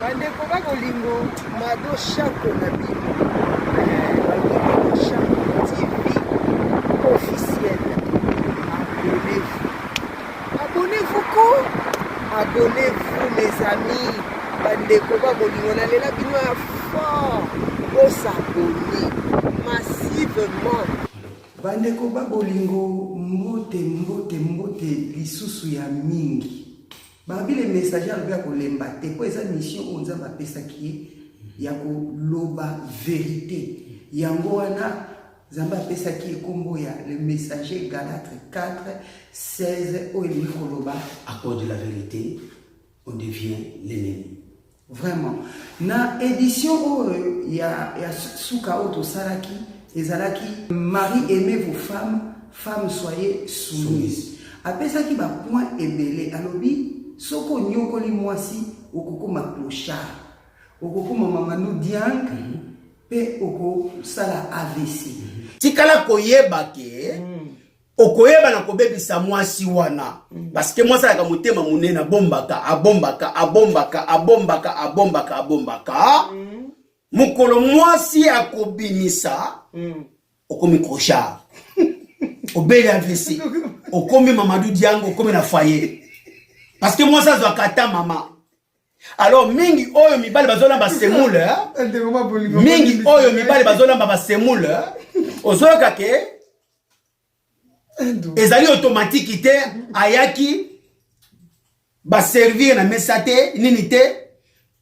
bandeko bakolingo madoshako na bino Madoshako TV officiel. Abonnez-vous mes amis. Bandeko bakolingo na lela bino ya fort. Vous s'abonnez massivement. Bandeko bakolingo mbote lisusu ya mingi. Babi les messagers alobia kolemba te po eza mission onza bapesaki ya koloba vérité. Yango wana Zamba pesaki ekombo ya le messager Galates 4:16 au Koloba. À cause de la vérité, on devient l'ennemi. Vraiment. Na édition il y a suka auto salaki ezalaki Marie aimez vos femmes soyez soumises. Apesaki ba point ebele alobi soko nyokoli mwasi okokoma clochard okokoma mamanu diang pe oko sala AVC tikala koyeba ke okoyeba na kobebisa mwasi wana parce que mwasi alaka motema munene abombaka mukolo mwasi akobimisa okomi clochard obeli AVC okomi Mamadou Diango okomi na foyer. Parce que moi ça doit kata maman. Alors mingi oyo mibali bazona ba semule. Mingi oyo mibali bazona ba semule. Ozoka ke ezali automatique te ayaki ba servir na mesate nini te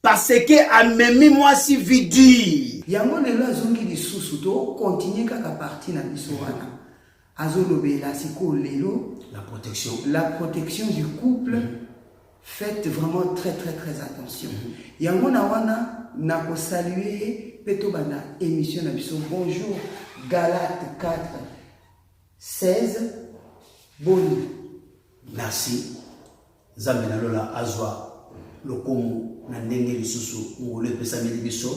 parce que amemi moi si vidi. Yango lelo azongi lisusu to continuer kaka partie na biso wana. Azolobela siko lelo la protection du couple. Faites vraiment très attention. Yango na wana na ko saluer peto bana émission na biso bonjour Galates 4:16 boni. Merci. Zamena lola azwa lokomo na ndenge lisusu ngole pesa biso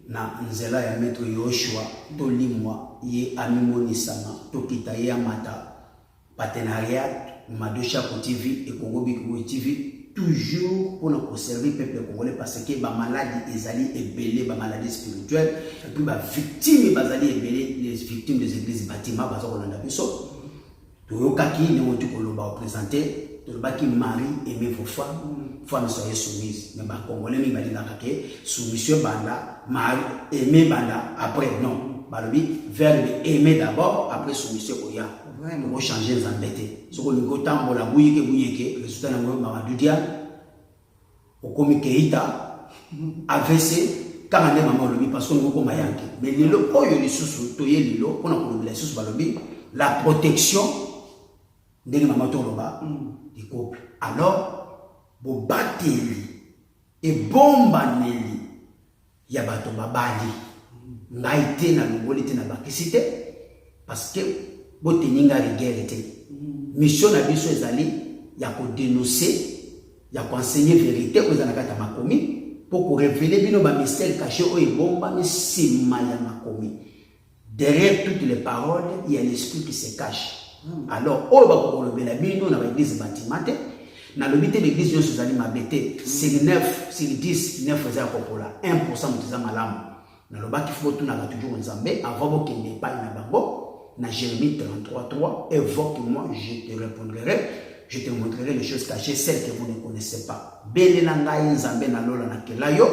na nzela ya maître Yoshua tolimwa ye amimonisama tokita ye amata partenariat Madoshako TV et Congo Big TV toujours pour nous conserver le peuple congolais parce que ba maladie ezali ebelé ba maladie spirituelle et puis ba victime bazali ebelé les victimes des églises bâtiment bazo kolanda biso toyokaki ne wontu kolomba représenter tolobaki Marie aimez vos femmes soyez soumises mais ba congolais mi bali nakake soumission banda Marie aimez banda après non balobi verbe aimer d'abord après soumission koya. On va changer les embêtés. Ce qu'on a tambola bouillé, résultat na Mamadou Diango, au komi Keita, AVC, quand on est maman lobi parce qu'on est mayanke. Mais lilo oyo li susu toye lilo, on a kolobela susu balobi la protection de maman toloba du couple. Alors, bo bateli et bombaneli ya bato babali. Ngaite na longolite na bakisite parce que boteninga rigérité mission na biso ezali ya ko dénoncer ya ko enseigner vérité aux anakata makomi pour ko révéler bino ba mystère caché o ebomba misima ya makomi derrière toutes les paroles il y a l'esprit qui se cache alors o ba ko lobela bino na ba église bâtimate na lobité l'église yo sozali mabete c'est 9 sur 10 9 za kopola 1% mutiza malamu na lobaki faut tout na toujours nzambe avant bo kende pa na bango. Na Jérémie 33:3, évoque-moi, je te répondrai, je te montrerai les choses cachées, celles que vous ne connaissez pas. Belelanga nzambe na lola na kelayo,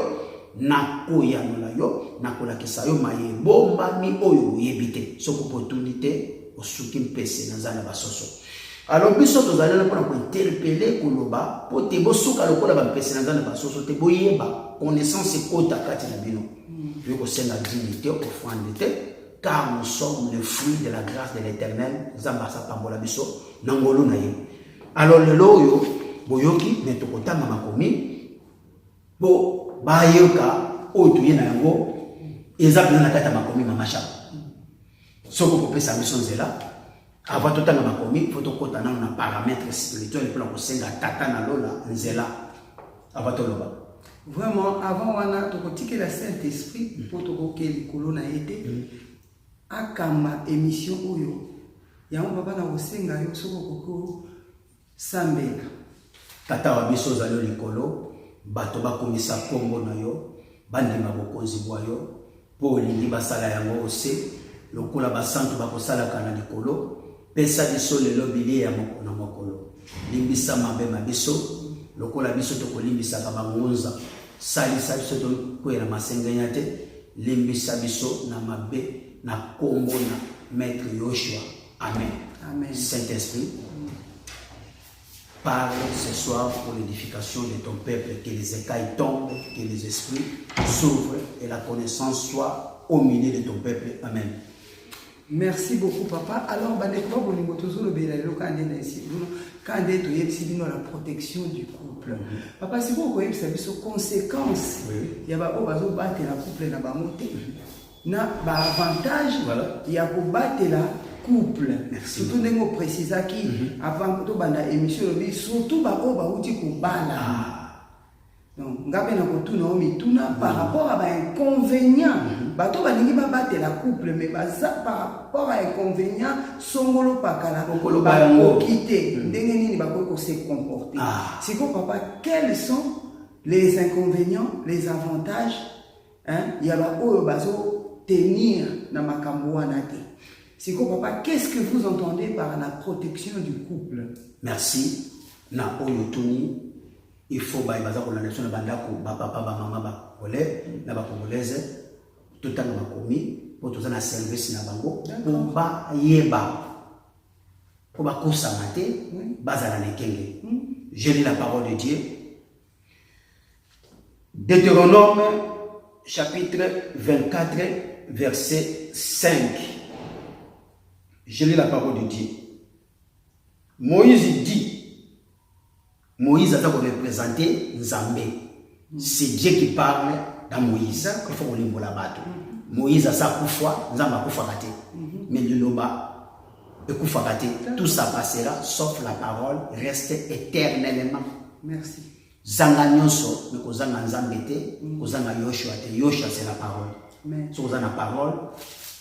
na koya nolayo, na kola kesayo maye bomba mi oyo yebite. Soko opportunité osuki mpese na zana basoso. Alors biso tozali na pona ko interpeller koloba, po te bosuka lokola ba mpese na zana basoso te boyeba connaissance kota kati na bino. Puis ko senga dignité offrande car nous sommes le fruit de la grâce de l'Éternel. Zambasa pambola biso nangolo na ye. Alors le loyo boyoki netokotama makomi bo bayoka otuye na yango ezapena na kata makomi mamasha. Soko kopesa biso nzela avant totanga makomi fotokota na na paramètres spirituels pour ko senga tata na lola nzela avant toloba. Vraiment avant wana tokotike la Saint-Esprit pour tokoke likolo na ete akama émission oyo yango baba na kosenga yo soko koko sambela tata wa biso zalo likolo bato bakomisa kombo na yo bandima bokonzi bwa yo po olingi basala yango ose lokola basantu bakosalaka na likolo pesa biso lelo bilie ya moko na mokolo limbisa mabe mabiso lokola biso tokolimbisaka bangonza salisa biso tokwela masengenya te limbisa biso na mabe na kombo na maître Yoshua. Amen. Amen. Saint-Esprit, parle ce soir pour l'édification de ton peuple, que les écailles tombent, que les esprits s'ouvrent et la connaissance soit au milieu de ton peuple. Amen. Merci beaucoup, papa. Alors, quand la protection du couple. Papa, si vous voyez que conséquence, il y a pas la couple na avantage, il y a battre la couple. Surtout nous précisons qui avant que banda émission surtout ba o ba uti ko bala. Donc ngabe na ko tuna o mituna par rapport à inconvénient. Bato balingi ba battre la couple mais baza par rapport à inconvénient songolo pakala ba quitter. Ndenge nini ba ko se comporter. C'est quoi papa, quels sont les inconvénients, les avantages il y a ba o bazo tenir na makambo wana te. C'est quoi papa, qu'est-ce que vous entendez par la protection du couple? Merci. Na oyotuni il faut baza ko la nation banda ko ba papa ba mama ba olé na ba congolaise tout temps ba komi pour tout na service na bango pour ba yeba pour ba kosamate bazala nekenge. Je lis la parole de Dieu. Deutéronome chapitre 24 verset 5. Je lis la parole de Dieu. Moïse dit, Moïse a représenté Nzambé. C'est Dieu qui parle dans Moïse. Il faut qu'on lit la bateau. Moïse a sa koufwa, Nzamba koufwa kate. Mais le loba, le koufwa kate, tout ça passera, sauf la parole, reste éternellement. Merci. Zanga nyonso, mais kozanga Nzambe te, kozanga Yoshua te. Yoshua c'est la parole. Si vous avez la parole,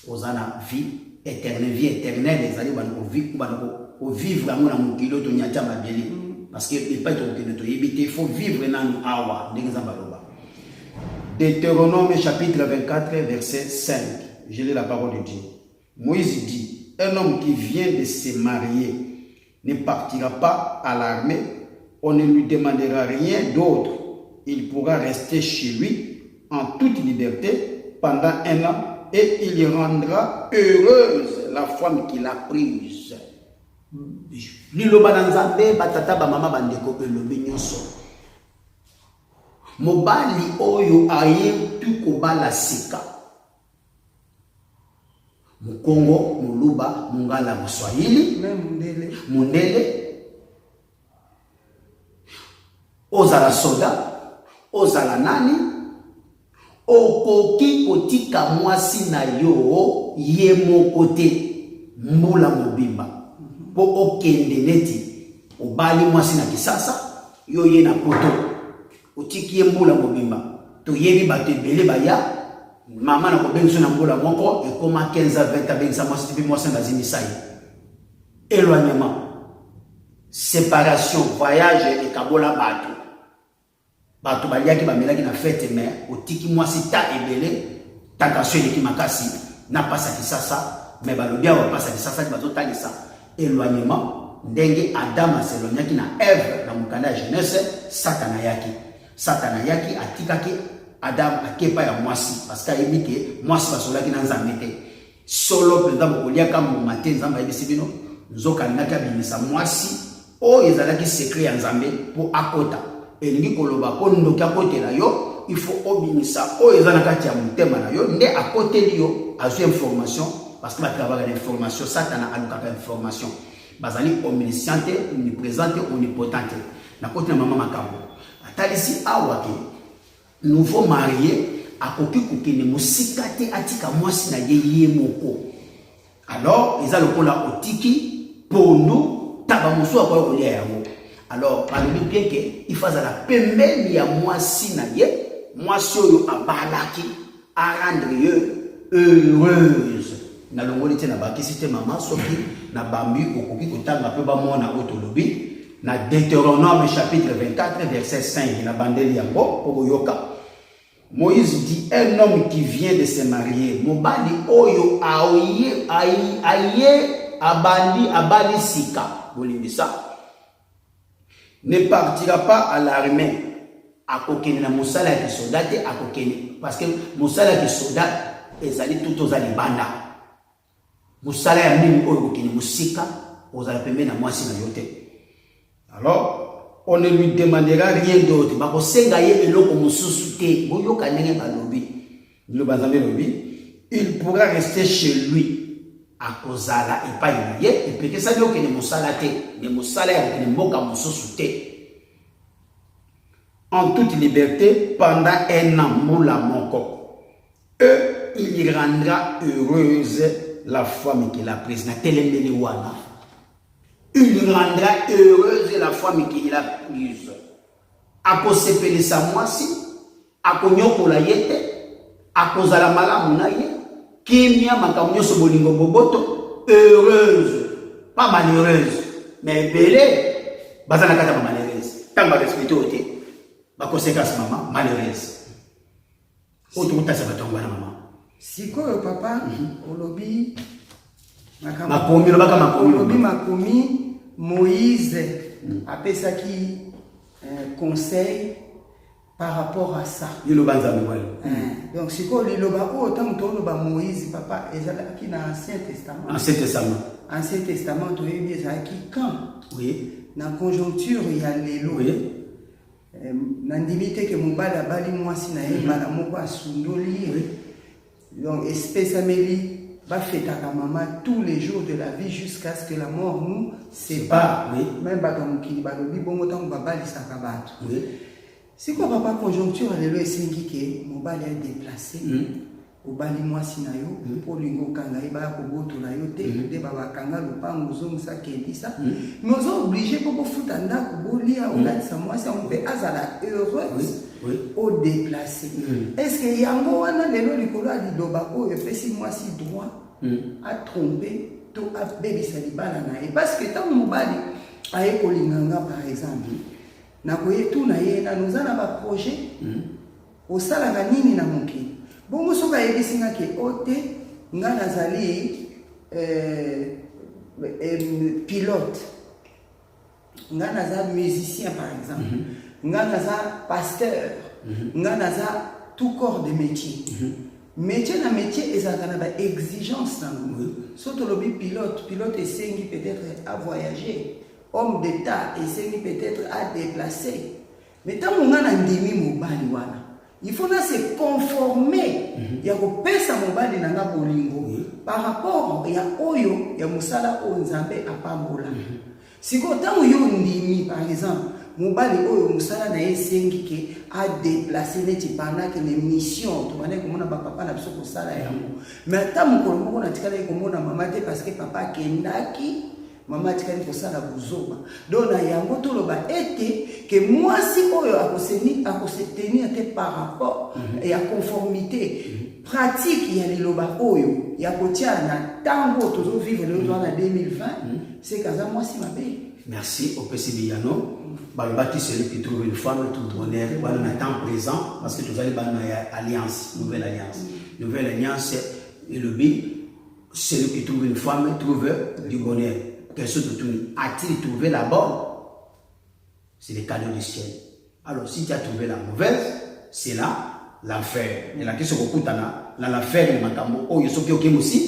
vous avez la vie éternelle, les alliés vont vivre à mon kilo de Nyatama Beli. Parce qu'il n'y a pas de il faut vivre dans nos awa. Deutéronome chapitre 24, verset 5. Je lis la parole de Dieu. Moïse dit, un homme qui vient de se marier ne partira pas à l'armée, on ne lui demandera rien d'autre. Il pourra rester chez lui en toute liberté pendant un an et il rendra heureuse la femme qu'il a prise. Liloba Nzambe batata ba mama bandeko elobi nyonso. Mobali oyo aye tu kobala sika. Mukongo, Muluba, Mungala, Muswahili, Mundele, Ozala soda, Ozala nani, Okoki kotika mwasi na yo ye mokote mbula mobimba. Po okende neti obali mwasi na kisasa yo ye na poto otiki ye mbula mobimba to yebi bato ebele baya mama na kobengiso na mbula moko ekoma 15-20 abengisa mwasi tipi mwasi ngazimisa ye éloignement séparation voyage ekabola bato baliaki bamelaki na fete mais otiki mwasi ta ebele takasio eleki makasi na pasa kisasa mais balobia wa pasa kisasa bazotalisa éloignement ndenge Adam s'éloignaki na Ève na mukanda ya jeunesse Satana yaki atikaki Adam akepa ya mwasi parce que ayebike mwasi basolaki na Nzambe te solo penda bokoliaka mbuma te Nzambe ayebisi bino nzokalingaki abimisa mwasi oyo ezalaki secret ya Nzambe po akota elingi koloba po ndoki akotela yo il faut obimisa oyo eza na kati ya motema na yo nde akoteli yo azwi information. Parce que travaille l'information, Satan a l'information. Bazali omnisciente, omniprésente, omnipotente. Na côté maman makambo. Atalisi awake nouveau marié akoki kokene musikate atika mwasi na ye moko. Alors, ils ont le la otiki pondu tabamuso akoya kolia yango. Alors, balobi bien que il faisait la pembeni ya mwasi na ye, mwasi oyo abalaki a rendre heureuse. Na longoli te na bakisi te mama soki na bambi okoki kotanga pe ba mona otolobi Dans Deutéronome chapitre 24, verset 5, na bandeli yango, pour yoka. Moïse dit, un homme qui vient de se marier, mobali oyo aye abali sika, ça, ne partira pas à l'armée, à kokene na musala ya soldat te à kokene, parce que musala ya soldat ezali tout aux alibanda. Musala ya mimi oyo kokene musika, aux alipembe na mwasi na yote. Alors, on ne lui demandera rien d'autre. Il pourra rester chez lui à Kozala et pas y aller. Et puis, ça veut dire que les moussalate, les moussalate, les moka moussousouté. En toute liberté, pendant un an, moula moko. Il rendra heureuse la femme qu'il a prise. Na telemeliwana. Il rendra heureuse la femme qu'il a prise. A kosepele sa mwasi, a konyokola yete, a kozala malamu na ye, kimia makamnyo so bolingo boboto, heureuse, pas malheureuse, mais belé, bazana kata ba malheureuse. Tamba respecté ote, ba conséquence maman malheureuse. Oto mutasa batongwa na maman. Sikoyo papa, olobi makomi Moïse a pesaki conseil par rapport à ça. Donc si quoi autant que Moïse papa ezalaki na Ancien Testament. Ancien Testament to yebi ezalaki quand. Oui. Na conjoncture ya lelo. Oui. Na ndimite ke mobala bali mwasi na ye bala moko asundoli. Oui. Donc spécialement va fêter à maman tous les jours de la vie jusqu'à ce que la mort nous sépare. Oui. Même si bon temps baba lisakabato. Oui. C'est quoi papa conjoncture lelo esengi ke mobali a déplacé. Au bali moi sinayo pour lingo kanga iba ko boto na yo te de baba kanga lupango zongo sa kendi ça. Nous sommes obligés pour foutre ndako bolia au lati sa moi ça on peut azala heureuse. Oui. Au déplacé. Est-ce que yango wana lelo likolo a lidoba o epesi moi si droit à tromper to a bébé salibala na e parce que tant mobali aye kolinganga par exemple na koye tout na ye na nous ana ba projet au salanga nini na moki bongo soka yebisinga ke ote nga nazali pilote nga nazali musicien par exemple nga naza pasteur nga naza tout corps de métier métier na métier ezalaka na ba exigence na surtout lobi pilote esengi peut-être à voyager homme d'état esengi peut-être à déplacer mais tant nga na ndimi mobali wana il faut se conformer ya kopesa mobali na nga bolingo par rapport ya oyo ya musala o nzambe apambola siko tango yo ndimi par exemple mobali oyo musala na esengi ke a déplacer neti pendant que les missions to bane komona ba papa na biso ko sala yango mais tant mokolo moko na tikala komona mama te parce que papa kendaki mama tikali ko sala buzoba donc na yango to loba ete que moi si oyo akosenir te par rapport et à conformité pratique ya liloba oyo ya kotia na tango tozo vivre le droit na 2020 c'est kaza moi si mabe. Merci au PCBiano. Balbaki celui qui trouve une femme tout bonheur dans le temps présent parce que tout allez dans alliance, nouvelle alliance. Nouvelle alliance et le but celui qui trouve une femme trouve du bonheur. Quelque chose de tout. A-t-il trouvé la bonne? C'est le cadeau du ciel. Alors si tu as trouvé la mauvaise, c'est là l'enfer. Et la question que tu as là l'enfer le makambo oh yoso ki aussi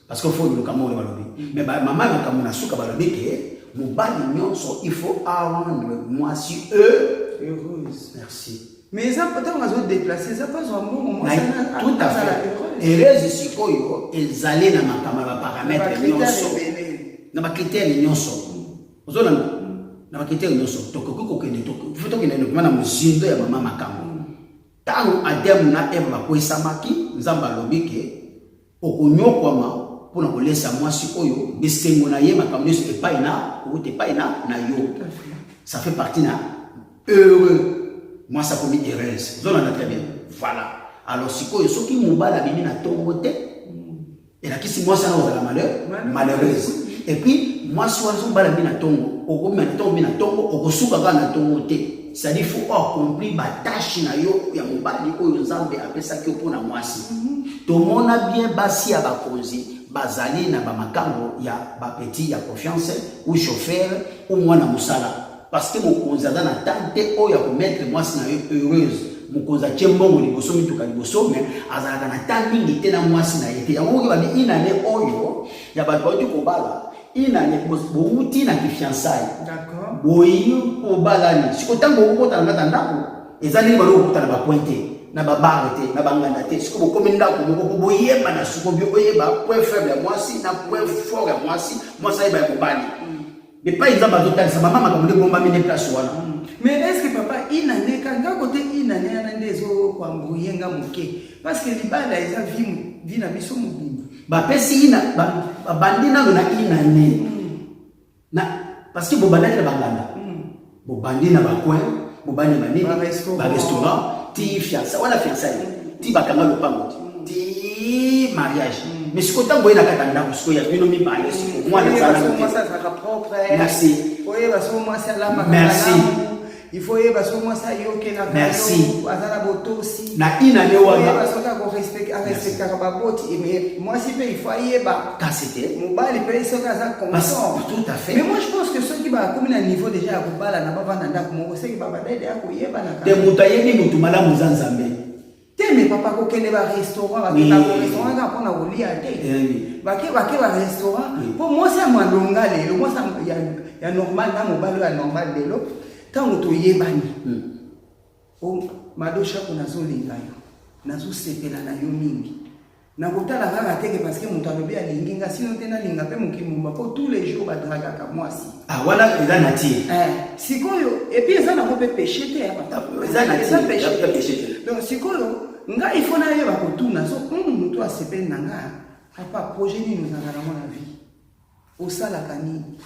parce qu'il faut le kamo le balobi. Mais maman le kamo na suka balobi ke mobali nyonso il faut rendre moi si heureuse. Merci. Mais ça peut-être on va se déplacer ça pas un bon moment ça tout à fait. Heureuse sikoyo ezali na makamala paramètres nyonso. Na ba critères nyonso. Ozona na ba critères nyonso tokoko kende toko. Faut que nene na muzindo ya mama makambo. Tango Adam na Eva koisamaki nzamba lobike okonyokwama pour nous laisser moi si oyo bisengo na ye makambo nyonso epai na ou epai na yo. Ça fait partie na heureux. Moi ça commis heureuse. Zona na très bien. Voilà. Alors sikoyo soki mobala bini na tongo te et la kisi moi ça na la malheureuse. Et puis mwasi wana soki bala mbi na tongo okomema na tongo mbi na tongo okosuka kaka na tongo te, c'est-à-dire faut accomplir batache na yo ya mobali oyo nzambe apesaki yo mpona mwasi. Tomona bien basi ya bakonzi bazali na bamakambo ya bapeti ya confiance ou chauffeur ou mwana mosala, parce que mokonzi aza na tante oyo ya komettre mwasi na yo heureuse. Mokonzi atie mbongo liboso mituka liboso, mais azalaka na ta mingi te na mwasi na ye te. Yango oyo babi inane oyo ya bato bauti kobala inane bouti na kifiançaille. D'accord. Boyi kobalani siko ntango okokota na ngata ndako ezali balo okota na bapointe na babare te na banganda te, siko bokomi ndako moko boyeba na siko bio oyeba point faible ya mwasi na point fort ya mwasi, mwasi ayeba ya kobali. Mais pas exemple azotalisa mama makambo nde bomba mine place wana. Mais est-ce que papa inane kanga côté inane ana ndezo kwa mbruyenga moke, parce que libala eza vie na biso mobimba bapesi ina bandi nano na inane na parce que bobandaki na banganda bobandi na bacoin bobandi banini ba restaurant ti fiança wala fiançaille ti bakanga lopango ti mariage. Mais ce que tu as vu dans la tanda, parce qu'il y a une mibale, moi les amis. Merci. Merci. Il faut y avoir moi ça yoke na merci. Azala botosi. Na inane wana. Parce qu'on respecte kababoti mais moi si il faut y ba. Kasete. Mobali pe so kaza consent. Tout à fait. Mais moi je pense que ceux qui va comme un niveau déjà à kobala na bava na ndako mo c'est qui va badaide ya koyeba na. De mutayebi mutu malamu zanzambe. Mais papa ko kende ba restaurant ba restaurant ka pona kolia te. Ba restaurant. Pour moi c'est mandonga lelo, moi ça ya normal na mobali ya normal lelo. Tant que tu y es banni, oh, madosha kuna zoli ngayo, nazo sepela na yo mingi. Na kotala kaka teke parce que mon talobi alinginga sino tena linga pe mukimumba pour tous les jours badraga ka mwasi. Ah voilà eza natie. Sikoyo et puis eza na ko pe péché te ya papa. Eza péché. Donc sikoyo nga il faut na ye ba kotuna so mutu asepela na nga. Papa projet ni nous en allons la vie. Au sala kanini.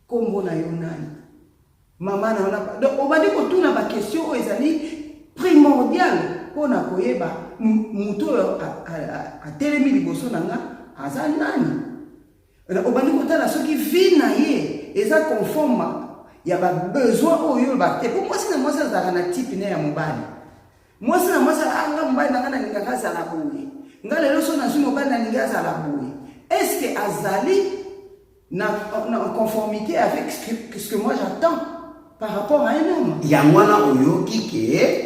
Kombo na yo nani. Maman na ona donc on va dire que tout na ba question ezali primordial pona koyeba muto a telemi liboso nanga aza nani. On va dire que tala soki vie na ye eza conforme ya ba besoin oyo ba te. Pour moi c'est moi ça za na type na ya mobali. Moi c'est moi ça anga mobali na kana ninga kaza la boye. Ngale lo so na su mobali na ninga za la boye. Est-ce que azali na conformité avec ce que moi j'attends par rapport à un homme? Yangwana oyo kike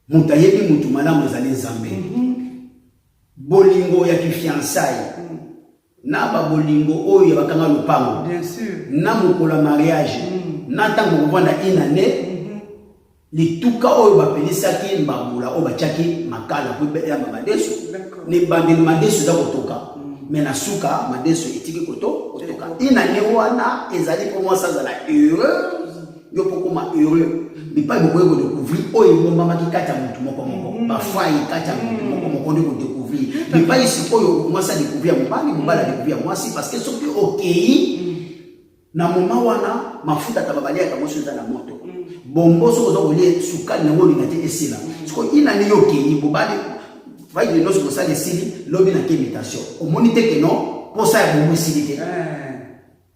mutayebi mutu malamu ezali nzambe. Bolingo ya kifiançaille. Na ba bolingo oyo bakanga lupango. Bien sûr. Na mukola mariage. Na tango kuvanda inane. Lituka oyo bapelisaki mbamula oyo batiaki makala po ya madeso. Ni bandeli madeso za kotoka. Mais na suka madeso etiki kotoka. Inane wana ezali pour moi ça za la heureux. Yo pokoma heureux. Mais pas beaucoup de découvrir oyo ngomba makikata mutu moko moko. Parfois ikata mutu moko moko de découvrir. Mais pas ici oyo moi ça découvrir mobala découvrir moi si parce que soki okei na moment wana mafuta tababalia kama soza na moto. Bombo so ko lie sukali na ngoli ngate esila. Siko inane yo okei bobali va ile noso ça les sili lobi na imitation. Au monite que non pour ça ya bombo silité.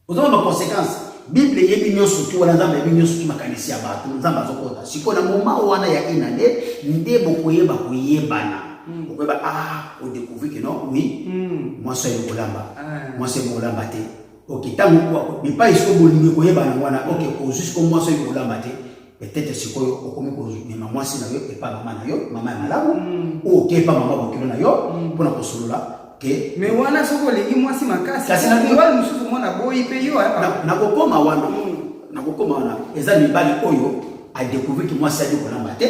Vous avez ma conséquence. Bible yebi nyoso tu wala nzambe yebi nyoso tu makanisi ya bato nzambe azokota siko na moma wana ya inane nde bokoyeba koyebana okoyeba o découvrir que non oui moi c'est le olamba te OK tango quoi mais pas isko bolingo koyebana wana OK ko jusqu'au moi c'est le olamba te peut-être siko okomi ko mais moi c'est na yo et pas maman na yo maman ya malamu OK pas maman bokilo na yo pona ko solola. Okay. Mais wana soko leki mwasi makasi. Kasi na ngwali mususu mona boyi pe yo na kokoma wana. Na kokoma wana. Eza mibali oyo a découvert que mwasi a ko lamba te.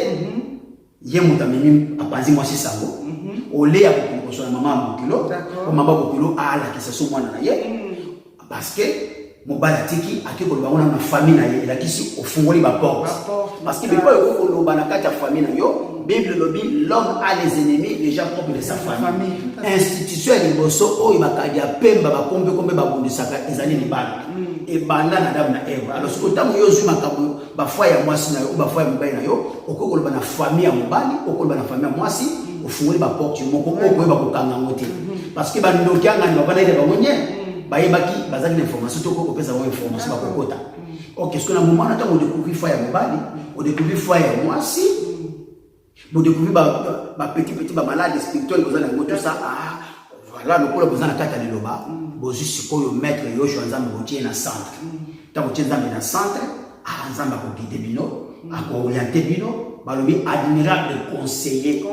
Ye mutamini apanzi mwasi sango. Ole ya ko na mama mokilo. Ko mama bokilo ala kisa so mwana na ye. Parce que mobala tiki akiko ba wana na famille na ye la kisi ofungoli ba porte. Parce que bipo yo ko loba na kati ya famille na yo. Bible lobby, l'homme a les ennemis déjà propres de sa famille. Institution ya liboso oyo bakadi ya pemba bakombe kombe babundisaka ezali libala. Et banda na Adam na Eva. Alors ce que tamu yo zuma kabo ba foi ya mwasi na yo ba foi ya mobali na yo okoko loba na famille ya mobali okoko loba na famille ya mwasi ofungoli ba porte moko okoyeba kokanga ngote. Parce que bandoki anga ni babana ile bangonye bayebaki bazaki information to ko pesa information ba kokota. OK, ce que na moment na on découvrir foi ya mobali, on découvrir foi ya mwasi. On découvrir ba petit ba malade spirituel ko za na moto ça voilà le polo besoin na kata liloba bozu sikoyo maître yo nzambe botie na centre ta botie nzambe na centre nzambe ko guider bino ko orienter bino balobi admirable conseiller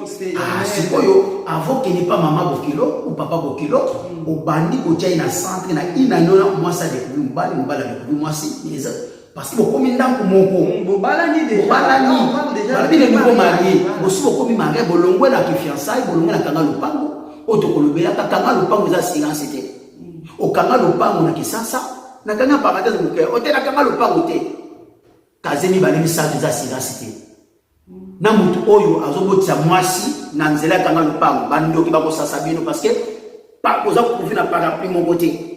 sikoyo avant que n'est pas maman bokilo ou papa bokilo au bandi botie na centre na ina nona moi ça découvrir mbali découvrir moi si parce que beaucoup mindango moko bobalani déjà balobi le nouveau marié bosu beaucoup mi marié bolongwe na fiançailles bolongwe na kanga lupango otokolobela kanga lupango za silence te o kanga lupango na kisasa na kanga parenthèse moke o te na kanga lupango te kazemi balemi sa za silence te na mutu oyo azobotisa mwasi na nzela kanga lupango bandoki bakosasa bino parce que pa koza kufi na parapluie moko te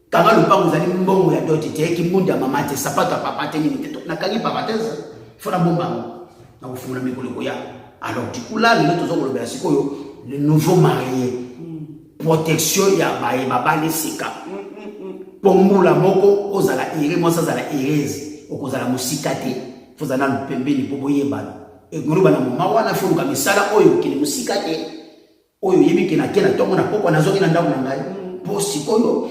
kanga lupango zali mbongo ya doti te kimbunda ya mama te sapato ya papa te nini te na kangi parenthèse fona bombango na kufungula mikolo koya alors du coup là le tozokolobela sikoyo le nouveau marié protection ya babali sika pombola moko ozala ire mo sazala ireze okozala musika te fozala mpembeni po boyebana e nguluba na mama wana fuluka misala oyo kile musika te oyo yebiki na kena tongo na poko na zoki na ndawu na ngai po sikoyo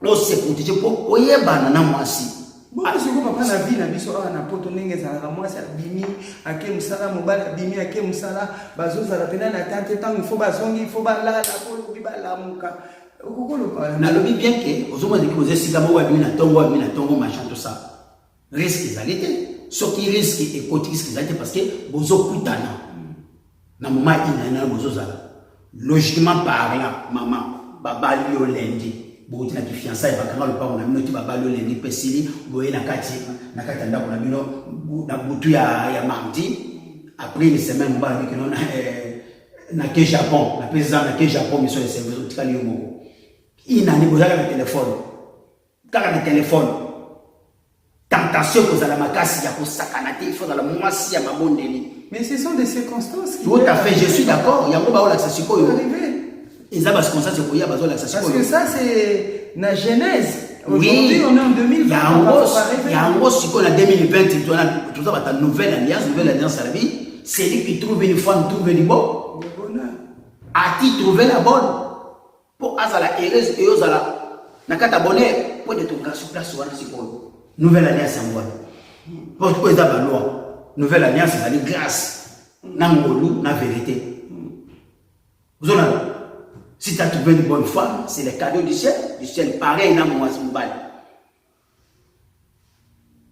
no se protéger po oyebana na mwasi. Parce que papa na vie na biso na poto ndenge za mwasi abimi ake musala mobali abimi ake musala bazoza la pena na tante tango faut bazongi faut balala ko bibala muka okokolo pa na lobi bien que ozoma de poser sika mo wabimi na tongo machin tout ça risque ezalité ce qui risque et côté risque ezalité parce que bozo kutana na mama ina bozozala logiquement parlant maman baba yo lendi botina ki fiançailles bakanga lupango na minoti babalo lendi pesili boye na kati ndako na bino na butu ya mardi après une semaine mbala biki non na ke Japon na pesa na ke Japon mission de service tikali yo moko ina ni bozaka na téléphone tentation ko za la makasi ya kosakana te il faut dans la mwasi ya mabondeli mais ce sont des circonstances tout à fait je suis d'accord yango ba ola sasiko yo parce que ça c'est la genèse. Aujourd'hui on est en 2020. Il y a un gros cycle en 2020. Tu as ta nouvelle alliance à la vie. C'est lui qui trouve une femme, trouve une bonne. Le bonheur. A-t-il trouvé la bonne? Pour Azala heureuse et Ozala. Nakata bonheur. Pour de ton cas sur place, nouvelle alliance en bonne. Pour les loi. Nouvelle alliance, c'est la grâce. Nangolu, la vérité. Vous en avez. Si tu as trouvé une bonne femme, c'est le cadeau du ciel pareil dans mon mobile.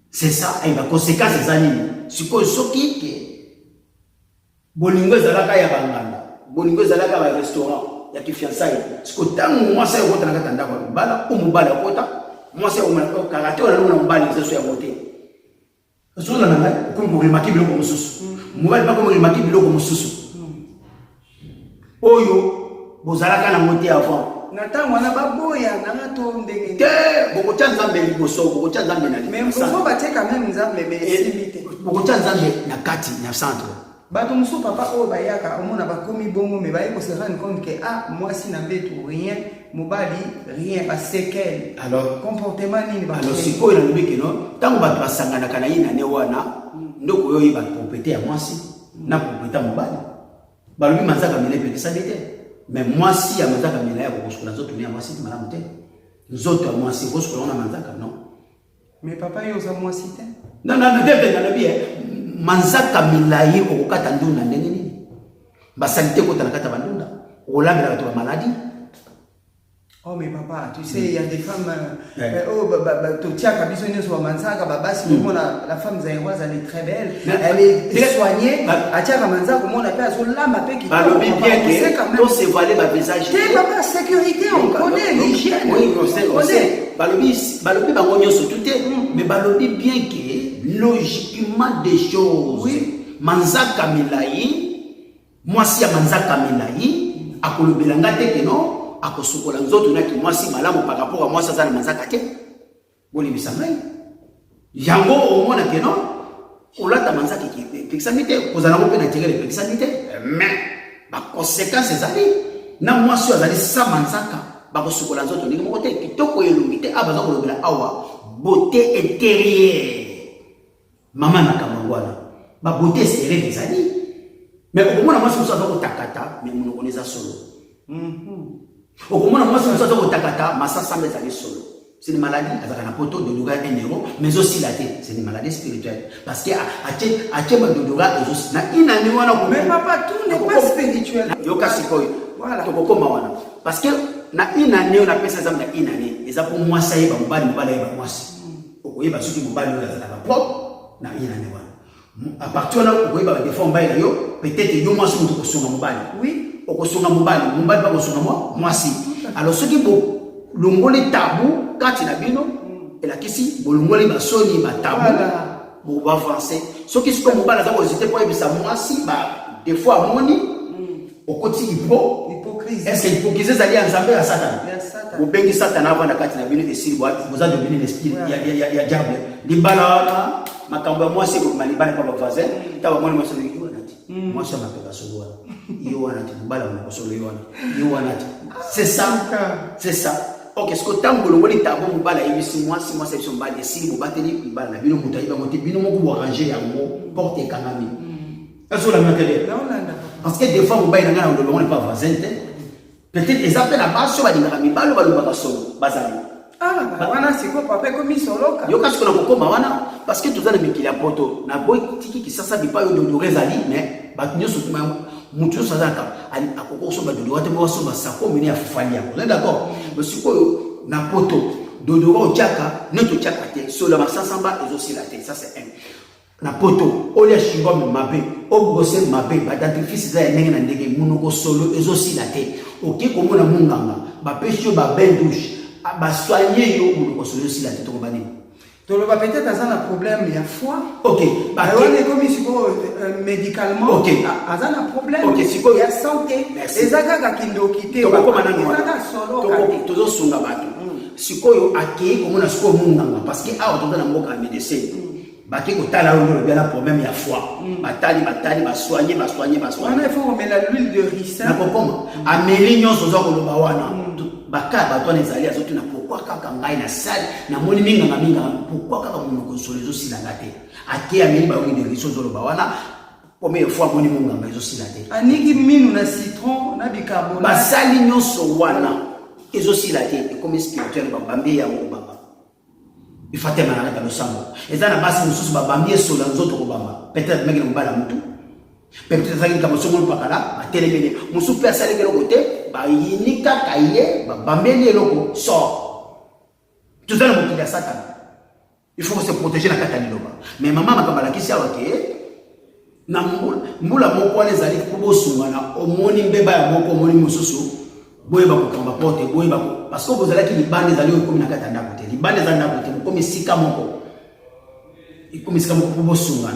C'est ça, et la conséquence des animaux. Si tu as qui bolingo zalaka ya banganda, bolingo zalaka ya restaurant, ya ki fiançailles. Si tu as moi ça au tanga tanda ko bala o mobile kota, moi ça au karate o la mobile c'est sur ya moté. So na ngai ko mo remarquer biloko mususu. Mobile ba ko mo remarquer biloko mususu. Oyo bozalaka na monté avant natango na baboya na to ndenge te bokotia nzambe liboso bokotia nzambe na mais faut battre quand même nzambe mais limité bokotia nzambe na kati na centre bato musu papa o bayaka omona bakomi bongo mais baye ko se rendre compte que moi si na mbeto rien mobali rien ba séquelle alors comportement nini ba alors sikoyo na lobi keno tango bato basangana kana ina ne wana ndoko yoyi ba propriété ya mwasi na propriété mobali balobi manzaka mile pekisa ndete mais moi si ya manzaka milaya ko koskola nzoto ni ya mwasi malamu te nzoto ya mwasi koskola na manzaka non mais papa yo za mwasi te non te na bien manzaka milayi okokata ndunda ndenge nini basalite kota na kata bandunda olambela bato ba maladie. Oh mais papa, tu sais, il y a des femmes, la femme zaïroise, elle est très belle, elle est soignée, donc c'est voilé ma visage. Papa, sécurité, on connaît l'hygiène. Oui, on sait. Balobi bangonyo surtout, mais balobi bien que logiquement des choses. Manzaka milayi, moi si ya manzaka milayi, akolobelanga te que non. Akosukola nzoto na ki mwasi malamu par rapport à moi ça na manzaka te boli bisangai yango omona ke non olata manzaka ki pexamite kozana ko pe na tigere pexamite mais ba conséquences ezali na mwasi azali sa manzaka bakosukola nzoto ndenge moko te kitoko elongi te abaza kolobela awa beauté intérieure mama na kamangwana ba beauté extérieure ezali mais okomona mwasi mosusu aza kotakata mais monoko eza solo okomona mwasi mosusu aza kotakata masasa mbe ezali solo. C'est une maladie, avec un poteau de douleur 1 euro, mais aussi la tête. C'est une maladie spirituelle. Parce qu'il y a un douleur et aussi. Mais papa, tout n'est pas spirituel. Voilà. Parce que na une année, on appelle ça une année. Et ça pour moi, ça y est, on va moi. Vous voyez, ceux qui vont pas le propre, na une année. À partir de là, vous voyez, des fois, on va peut-être il y a moi sur le mobile. Oui. Au sur le mobile va sur moi si. Alors, ceux qui vont longole tabou quand il a bino et la kisi bolongole ba soni ba tabou bon va avancer ce qui se comme ba za ko zité pour ebisa moi si ba des fois moni au côté hypocrisie est-ce que hypocrisie ça lié ensemble à Satan ou bengi Satan avant la quand il a bino de si vous a devenu l'esprit ya diable libala makambo moi c'est comme malibana pas voisin ta ba moni moi c'est yo nati moi ça m'appelle solo yo nati bala mo solo yo nati c'est ça. Ok, ce que tant que vous voulez tabou mobile à 6 mois c'est son bail de 6 mois batterie mobile na bino mutayi ba monter bino moko arranger yango porte kanami. Est-ce que la matériel parce que des fois mobile na ngana on n'est pas voisin peut-être ils appellent la base sur la dinami balo balo ba solo bazali. Ah, wana c'est quoi papa comme solo ka. Yo kasi ko na kokoma wana parce que tout ça le mikili ya poto na boy tiki ki sasa bipa yo de rezali mais ba nyo sukuma mutu sazaka ali akoko so ba dodo wate bo so ba sako mini afufalia. Vous êtes d'accord? Mais siko na poto dodo o chaka neto chaka te so la masasa ba ezosi la tête ça c'est un. Na poto olia shingom mabe obose mabe ba dentifrice za ndenge na ndenge munoko solo ezosi la tête. OK komona munganga ba pesio ba bain douche ba soigner yo munoko solo ezosi la tête ko bani. Donc on va peut-être avoir un problème il y a foi. OK. Bah on est comme ici médicalement. OK. Azan un problème. OK, il y a santé. Les agaka kindo kité. Donc comment on tozo sunga batu. Sikoyo ake komona siko munganga parce que a otonda na mboka médecin. Baki ko tala on bien la problème il y a foi. Batali ba soigner. On a faut mettre l'huile de ricin. Na kokoma. Ameli nyonso zo ko loba wana. Baka bato nezali azotu na pourquoi kaka ngai na salle na moni minga pourquoi kaka monoko solezo silangate ake ameli ba wini de riso zolo bawana première fois moni munga ngai zo silate aniki minu na citron na bicarbonate basali nyonso wana ezo silate comme spirituel ba bambi ya ngobamba ifatema na ba losambo ezana basi mususu ba bambi esola nzoto ko bamba peut-être meki ngobala mutu peut-être ça comme somo pakala ba telemene musu pe asali ke lokote ba yinika kaye ba bambeli eloko sort tout ça le mot de Satan il faut se protéger la kataniloba mais maman makambala kisi awake na mbula moko les ali ko bosunga na omoni mbeba ya moko omoni mususu boye ba kokamba porte boye ba parce que vous allez qui libane zali ko na katanda kote libane za na kote ko misika moko iko misika moko ko bosunga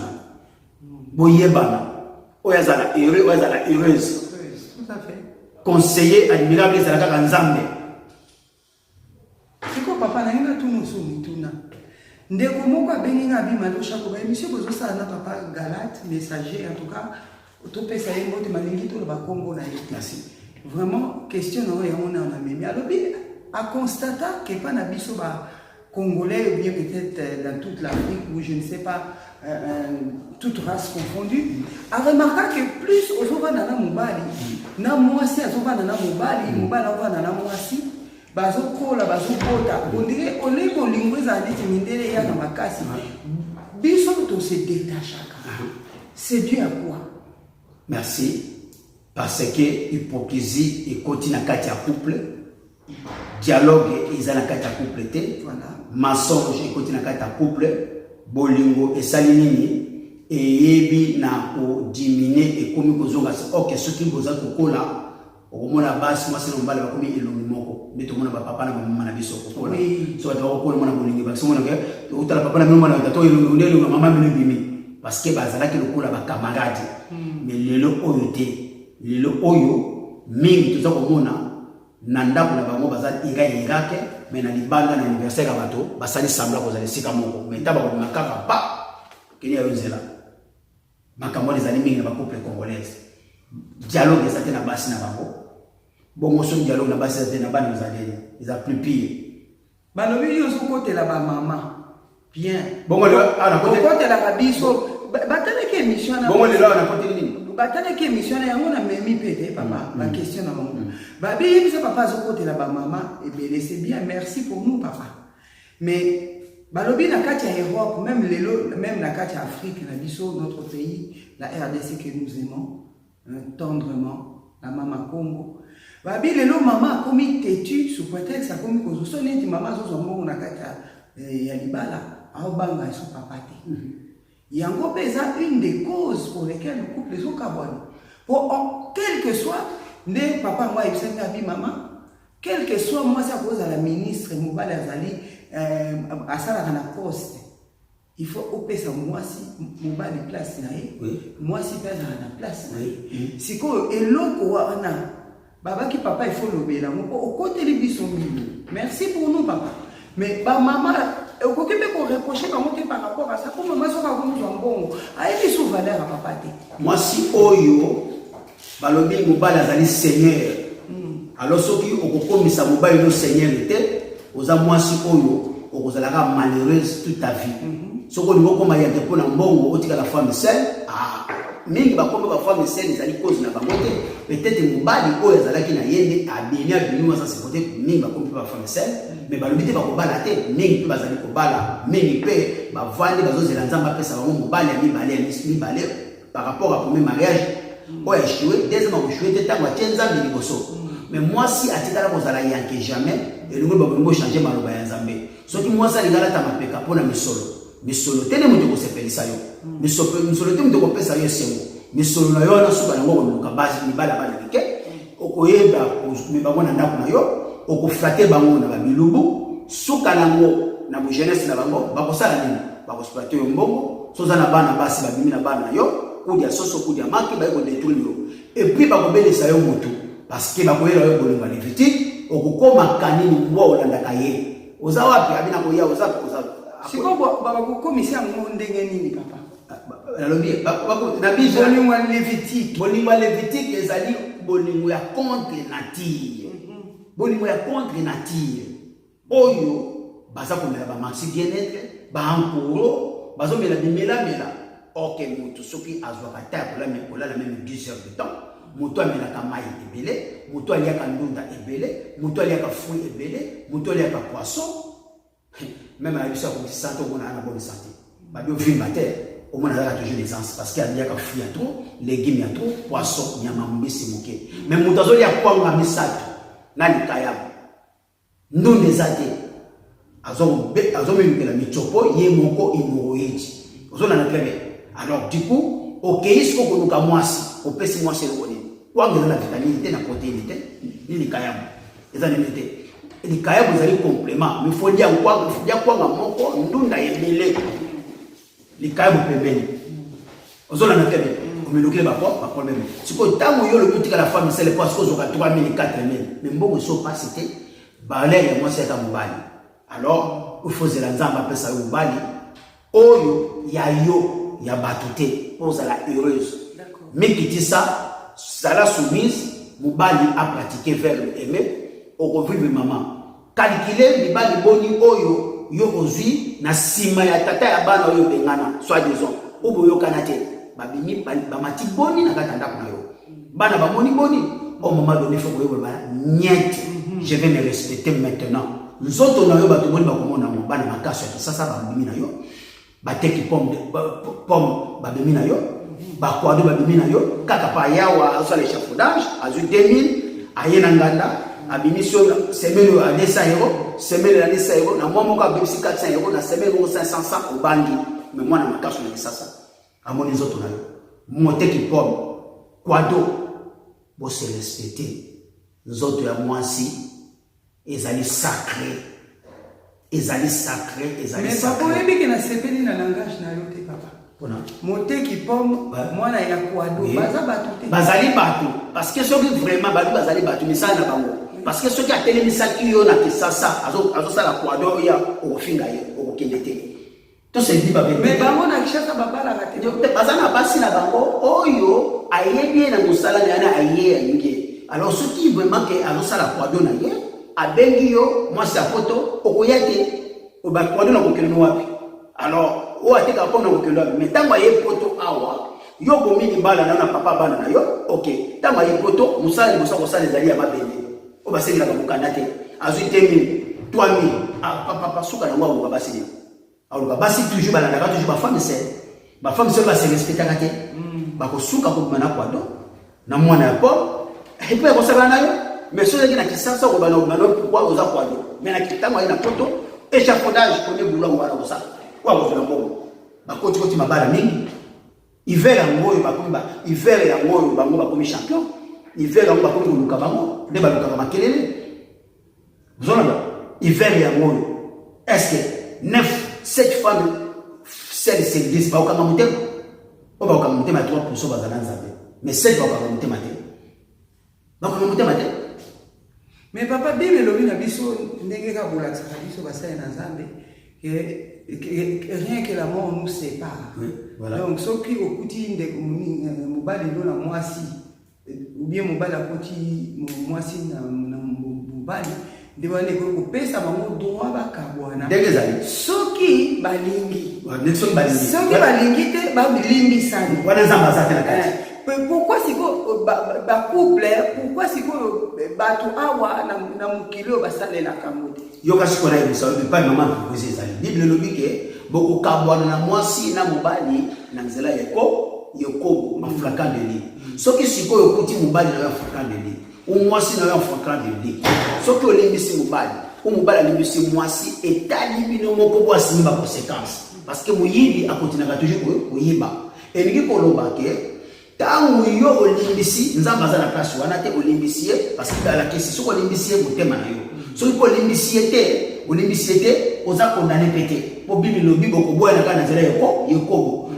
boye bana oyazala heureux oyazala heureuse tout à fait conseiller admirable c'est la kaka nzambe. C'est quoi papa na ngina tout musu mituna. Ndeko moko abenga bima lo shako ba monsieur bozo ça na papa Galate messager en tout cas to pesa yengo te malingi to ba Congo na yé. Merci. Vraiment question na ya mona na memi. Alors bien à constater que pas na biso ba Congolais ou bien peut-être dans toute l'Afrique ou je ne sais pas toute race confondue, a remarqué que plus on va dans mobali, na mwasi azoba na mobali, mobali va na mwasi, bazo kola bazo kota, on dirait on est bolingo za ndeti mindele ya na makasi. Biso to se détache. C'est dû à quoi? Merci. Parce que hypocrisie et continue à kati ya couple, dialogue ils na kati ya couple té, voilà. Mensonge et continue à kati ya couple. Bolingo et salinini et yebi na ko diminuer et comme kozonga ok ce qui boza kokola au mona basi moi c'est no mbala ba komi elongi moko neto mona ba papa na mama na biso kokola so ba ko mona bolingo ba so mona ke utala papa na mama na to elongi ndelo na mama mine bimi parce que bazala ki lokola ba camarade mais lelo oyo mingi tuza ko mona na ndako na bango bazali irake mais na libanda na anniversaire bato basali sambla ko zali sika moko mais taba ko makaka ba kini ya yonzela makambo les animés na ba couple congolaise dialogue ça na basi na bango Bon, on se dialogue là-bas, c'est un ban, ils ont plus pire. Balobi yo so côté là ba maman. Bien. Bon, on a côté là biso. Batale ke émission na. Bon, on est là, on a côté nini. Batale ke émission na yango na memi pété papa. Ma question na maman. Ba bi biso papa so côté là ba maman et bien c'est bien, merci pour nous papa. Mais balobi na kati ya Europe, même lelo, même na kati ya Afrique na biso notre pays, la RDC que nous aimons tendrement, la maman Congo. Babi lelo maman a commis têtu sous prétexte a commis cause so neti maman zo zo mbongo na kata ya libala a obanga so papa te. Yango pesa une des causes pour lesquelles le couple sont cabonés. Pour quel que soit ne papa moi ibsenga bi maman, quel que soit moi ça cause à la ministre Mobali Azali à ça la poste. Il faut opesa moi si Mobali place na ye. Moi si pesa na place na ye. Siko eloko wana Baba qui papa il faut l'obéir. Au côté de biso merci pour nous papa. Mais ba maman au côté de reprocher par rapport à ça pour maman so ka comme bon. Aïe sous valeur à papa te. Moi si oyo balobi Mobali Azali Seigneur. Alors ceux qui ont commis ça Mobali no Seigneur était aux moi si oyo okozalaka malheureuse toute ta vie. Ce qu'on veut comme ya pour na mbongo otika la femme seule mingi bakombe ba femme seule ezali cause na bango te peut-être Mobali oyo ezalaki na yende abenia binu ça c'est côté mingi bakombe ba femme seule mais balobi te bakobala te mingi pe bazali kobala mingi pe bavandi bazozela nzamba pesa bango Mobali ya mibale par rapport à premier mariage oyo échoué deuxième échoué te tango tie nzambe liboso mais moi si atikala kozala yanke jamais elongo bakombo changer maloba ya nzambe soki moi ça lingala ta mapeka pona misolo tene mutu kosepelisa yo misolo te mutu kopesa yo esengo misolo na yo na suka nango koluka basi mibala bana kike okoyeba mibango na ndako na yo okofrate bango na babilubu suka nango na jeunesse na bango bakosala nini bakosplate yo mbongo soza na bana basi babimi na bana na yo kudia soso kudia maki bayiko détruire yo et puis bakobelisa yo mutu parce que bakoyela yo bolingo lévitique okokoma kanini mbo olandaka ye oza wapi abina koya oza siko baba ko commissaire ngo ndenge nini papa nalobi na biso bolingo lévitique ezali bolingo ya contre nature bolingo ya contre nature oyo baza komela ba maxi bien-être ba ankoro bazomela bimela ok mutu soki azwaka ta kolala même 10 heures de temps mutu amelaka mai ebele mutu aliaka ndunda ebele mutu aliaka fruit ebele mutu aliaka poisson même à l'émission comme ça on a une bonne santé ba bio vivre terre au moins a toujours des ans parce qu'il y a fruit à trop légumes à trop poisson nyama mbisi moke mais mutu azoli ya kwanga misato na likaya ndunde zate azomela michopo ye moko imoroïde ozona na clair alors du coup okeisiko koluka mwasi opesi mwasi elokoni kwanga na vitamine te na protéine te ni likaya eza nemete likaya bozali complément mais faut dire quoi kwanga moko ndunda ebele likaya bopembeni ozona na clair omelokile ba problème siko tango yo le petit la femme c'est le poids ko zoka 3000 4000 mais mbongo so pas c'était balai ya mwasi ata Mobali alors il faut zela nzamba pesa yo Mobali oyo ya yo ya batute ozala heureuse mais qui dit ça sala soumise Mobali a pratiqué vers le aimer au vivre maman calculer libali boni oyo yo ozwi na sima ya tata ya bana oyo bengana soit disons obo yo kanate babimi ba mati boni na kata ndako na yo bana ba boni au moment donné faut que ba niet je vais me respecter maintenant nzoto na yo bato boni ba komona mo bana makaso ya sasa ba bimi na yo ba teki pomme ba bimi na yo ba kwado ba bimi na yo kaka pa yawa sur l'échafaudage azu 2000 ayena nganda abinition semaine à 200 €, semaine à 200 €, na moi moko abisi 400 € na semaine moko 500 au bandi mais moi na makaso na sasa amoni nzoto na yo mote ki pomme kwado bo se respecter nzoto ya mwasi ezali sacré mais papa oyebi ke na sepeli na langage na yo te papa pona mote ki pomme mwana ya kwado baza batu te bazali batu parce que soki vraiment batu bazali batu misala na bango parce que soki atelemisaki yo na kisasa azosala kwado ya okofinga ye okokende te to se dit babe mais bango na kishasa babala te bazana basi na bango oyo ayebi na musala na aye ayinge alors ce qui vraiment que alors ça la kwado na ye abengi yo moi sa photo okoyate oba kwado na kokelo wapi alors o atika ko na kokelo mais tango ye photo awa yo bomi ni bala na papa bana na yo OK tango ye photo musala musa ko sala ezali ya mabende o basengela ba mukanda te azui 2000 3000 papa suka na ngwa ko basili alors basi toujours balanda ka toujours ba femme seule va se respecter kate ba ko suka ko mana kwado na mwana ya po et puis ko sala na yo mais ceux qui na kisasa ko bana pourquoi oza kwado mais na kitango ina photo échafaudage ko ne bula ngwana ko sa kwa ko na mbongo ba koti mabala mingi hiver yango bakomba hiver yango bango bakomi champion hiver yango bakomi luka bango nde baluka makelele zona hiver yango est-ce que 9 7 femmes 7 c'est 10 ba okanga mutema o ba okanga mutema 3% bazana nzambe mais 7 ba okanga mutema te ba okanga mutema te mais papa bible lobi na biso ndenge ka bolakisa biso basaya na nzambe rien que la mort nous sépare. Oui, voilà. Donc, ce qui est au côté de Moubali, la moisi, ou bien Moubali à côté, moisi, Moubali, de voir les groupes, ça m'a dit droit à Kabouana. Ce qui balingi. Ce qui balingi, c'est balingi sani. Pourquoi c'est que couple, pourquoi c'est que bato awa na mukilo basale na kamote. Yoka siko na ibisa pas maman proposer ça. Bible lobike boko kabwana na mwasi na mobali na nzela yeko maflaka de li. Soki siko yokuti mobali na maflaka de li. Umwasi na maflaka de li. Soki olimbisi mobali, mobali alimbisi mwasi etali bino moko bwasi mba conséquence parce que muyibi akotinaka toujours kuyiba. Elingi koloba ke tangu yo olimbisi nzamba za na place wana te olimbisi parce que la question soko olimbisi motema na yo so ko olimbisi te oza condamné pété po bibi lobi boko boya na kana zela yeko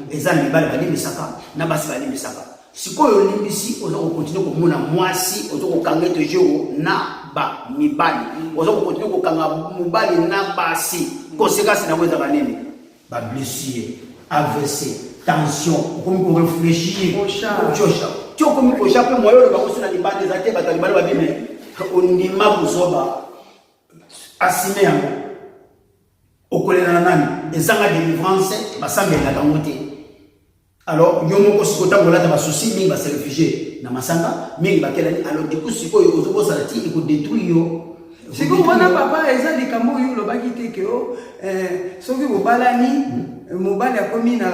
ezali mibale balimbisaka na basi balimbisaka siko yo olimbisi oza ko continuer ko mona mwasi oza ko kanga toujours na ba mibali oza ko continuer ko kanga mubali na basi conséquence na weza banini ba blessure AVC tension comme pour réfléchir tu comme pour chaque moyen le bakosi na libande zate batalibana babime ondima buzoba asime yango okolela na nani ezanga délivrance basambela kangote alors yomoko sikota ngolata ba souci mingi ba se réfugier na masanga mingi bakelani alors du coup siko yo ozobo salati iko détruire yo siko wana papa eza likambo yo lobaki te ke o soki bobalani mobali akomi na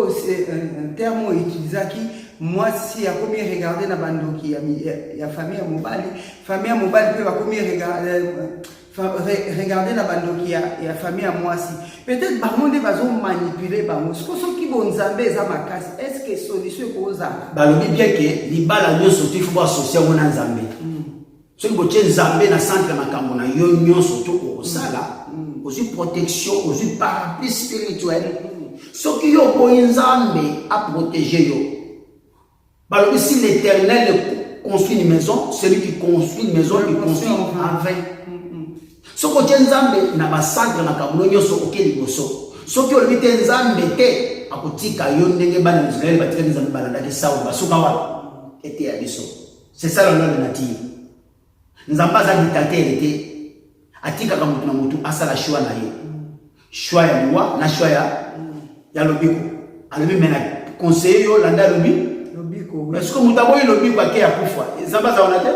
c'est un terme utilisaki moi si akomi regarder na bandoki ya famille ya mobali pe bakomi regarder na bandoki ya famille ya mwasi peut-être bango nde bazo manipuler bango soki bonzambe eza makasi est-ce que solution ekozala balobi bien ke libala nyonso tu faut associer ngona nzambe soki botie nzambe na centre makambo na yo nyonso to okosala aussi protection, aussi parapluie spirituel. Ce qui est pour Nzambe à protéger yo. Alors si l'Éternel construit une maison, celui qui construit une maison, il construit en vain. Ce que Nzambe n'a pas centre na kamuno nyoso okeli boso. Ce qui est Nzambe te akotika yo ndenge bana Israël batika Nzambe balanda ke sawa basuka wa était à biso. C'est ça le nom de nature. Nzamba za dictateur était atika kama mtu na mtu asala shwa na ye shwa ya mwa na shwa ya lobiko alobi mena conseiller yo landa lobiko est-ce que mutabo yo lobiko akia kufa zamba za onate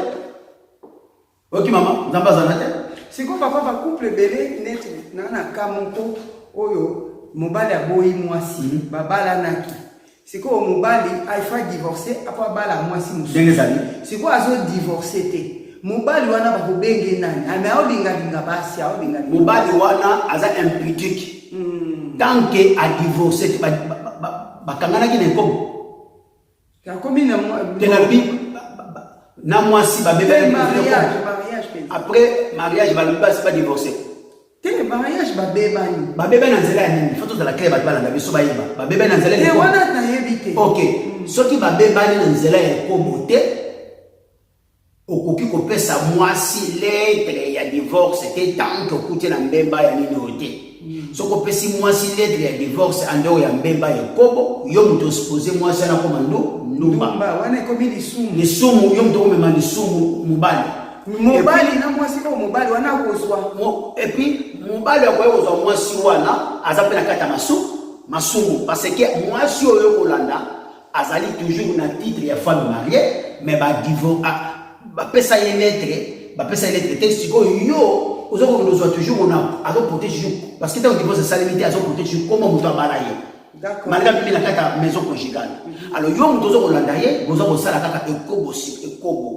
OK mama zamba za onate siko papa ba couple belé net na kamoko oyo mobali aboyi mwasi babala naki siko mobali aifa divorcer apa bala mwasi musu siko azo divorcer te mobali wana bakobenge nani ame aolinga basi aolinga mobali wana aza impudique tant que a divorcé bakangana ki na komo kakomi na na mwasi ba bébé mariage après mariage ba lomba c'est pas divorcé te mariage ba bébé na nzela ya nini photo de la clé ba bala na biso ba yiba ba bébé na nzela te wana na yebite OK soki ba bébé na nzela ya komo te okoki kopesa mwasi lettre ya divorce te tant que okuti na mbemba ya nini ote soko pesi mwasi lettre ya divorce ando ya mbemba ya kobo yo muto supposé mwasi ana komando ndumba wana komi lisumu lisumu yo muto komema lisumu mubali na mwasi ko mubali wana kozwa et puis mubali akoyozwa mwasi wana aza pe na kata masumu parce que mwasi oyo kolanda azali toujours na titre ya femme mariée mais ba divorce ba pesa ye lettre texte ko yo aux autres nous doit toujours on a protéger parce que dans le divorce ça limité à son protéger comment on doit balayer d'accord malgré que la carte maison conjugale alors yo on doit landaye vous avez ça la carte ekobo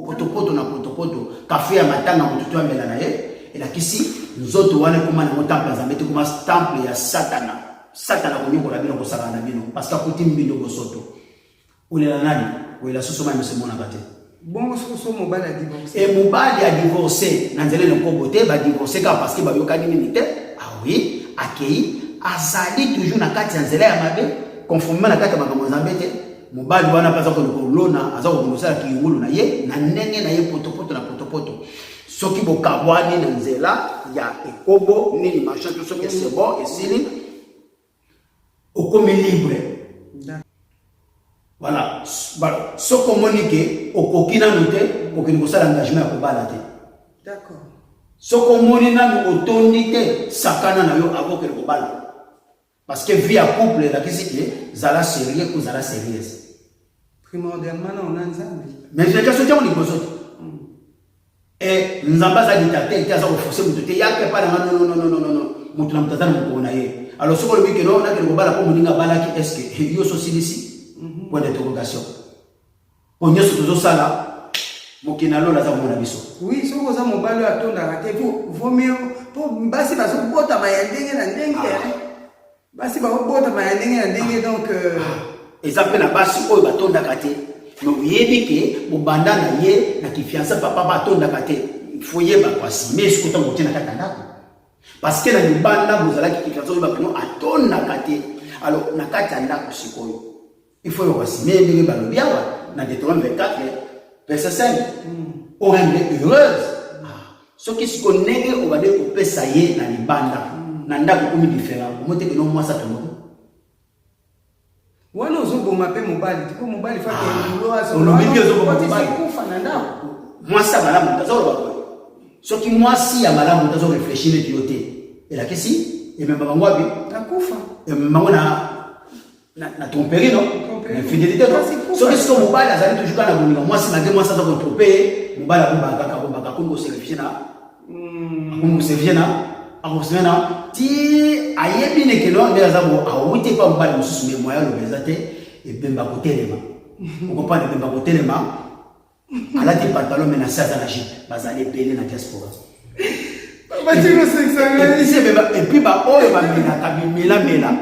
potopoto na potopoto café ya matanga mututu amela na ye et la kisi nous autres wana comment na temple za mettre comme temple ya satana ko la bino ko sala na bino parce que kuti mbindo ko soto ulela nani ulela susoma msemona kate bon so mobile a divorcé et mobile a divorcé nanzele le kobote ba divorcé car parce que ba yokani minute ah oui akei azali toujours na kati ya nzela ya mabe conformément na kati ya makambo nzambete mobile wana paza ko lona aza ko ngosala kiyungulu na ye na ndenge na ye potopoto soki bokabwani na nzela ya ekobo nini machin tout soki c'est bon et sili okomi libre. Voilà, ce communiqué au coquin à noter pour que nous fassions l'engagement à Kobalate. D'accord. Ce communiqué à nous autonité, sakana na yo avant que le Kobala. Parce que vie à couple, la question est, zala sérieux ou zala sérieuse. Primordialement, on a un zambi. Mais je vais te dire, on est besoin. Et nous avons pas dit que tu as forcé mon tuté. Il y a pas non. Mon tuté n'a pas dit alors, ce qu'on dit que non, on a que le Kobala pour nous dire est-ce que yo aussi ici. Point d'interrogation. On y a surtout ça là. Mokinalo la zamona biso. Oui, si vous avez mon ballon à ton arrêté, vaut mieux pour basi parce que bota mayandenge na ndenge. Basi ba bota mayandenge na ndenge donc et ça fait la basi oyo batonda kate. Mais yebi ke bobanda na ye na kifiança papa batonda kate. Foyer ba kwasi mais ce que ton motina katanda. Parce que na libanda vous allez kifiança oyo ba kono atonda kate. Alors na katanda ko sikoyo. Il faut le voir si mais les ballons bien dans Deutéronome 24 verset 5 on est heureuse ce qui se connaît on va dire au pesayer dans les bandes dans ndako comme différent moi te que non moi ça tombe wana ozobo mape mobali tipo mobali fa que lo aso on obi ozobo mobali kufa na ndako moi ça malamu tazo ba ce qui moi si ya malamu tazo réfléchir les yoté et la question et même bango abi akufa et bango na tromperie non infidélité non so que ce mobile azali toujours kana bolinga moi si malgré moi ça doit tromper mobile abomba kongo se réfléchir na ti ayebi ne que non mais azabo awuti pa mobile mususu mais moya lo bezate et bemba kotelema on comprend bemba kotelema alati pantalon mais na sasa na jipe bazali belé na diaspora et puis ba oyo ba mina kabimela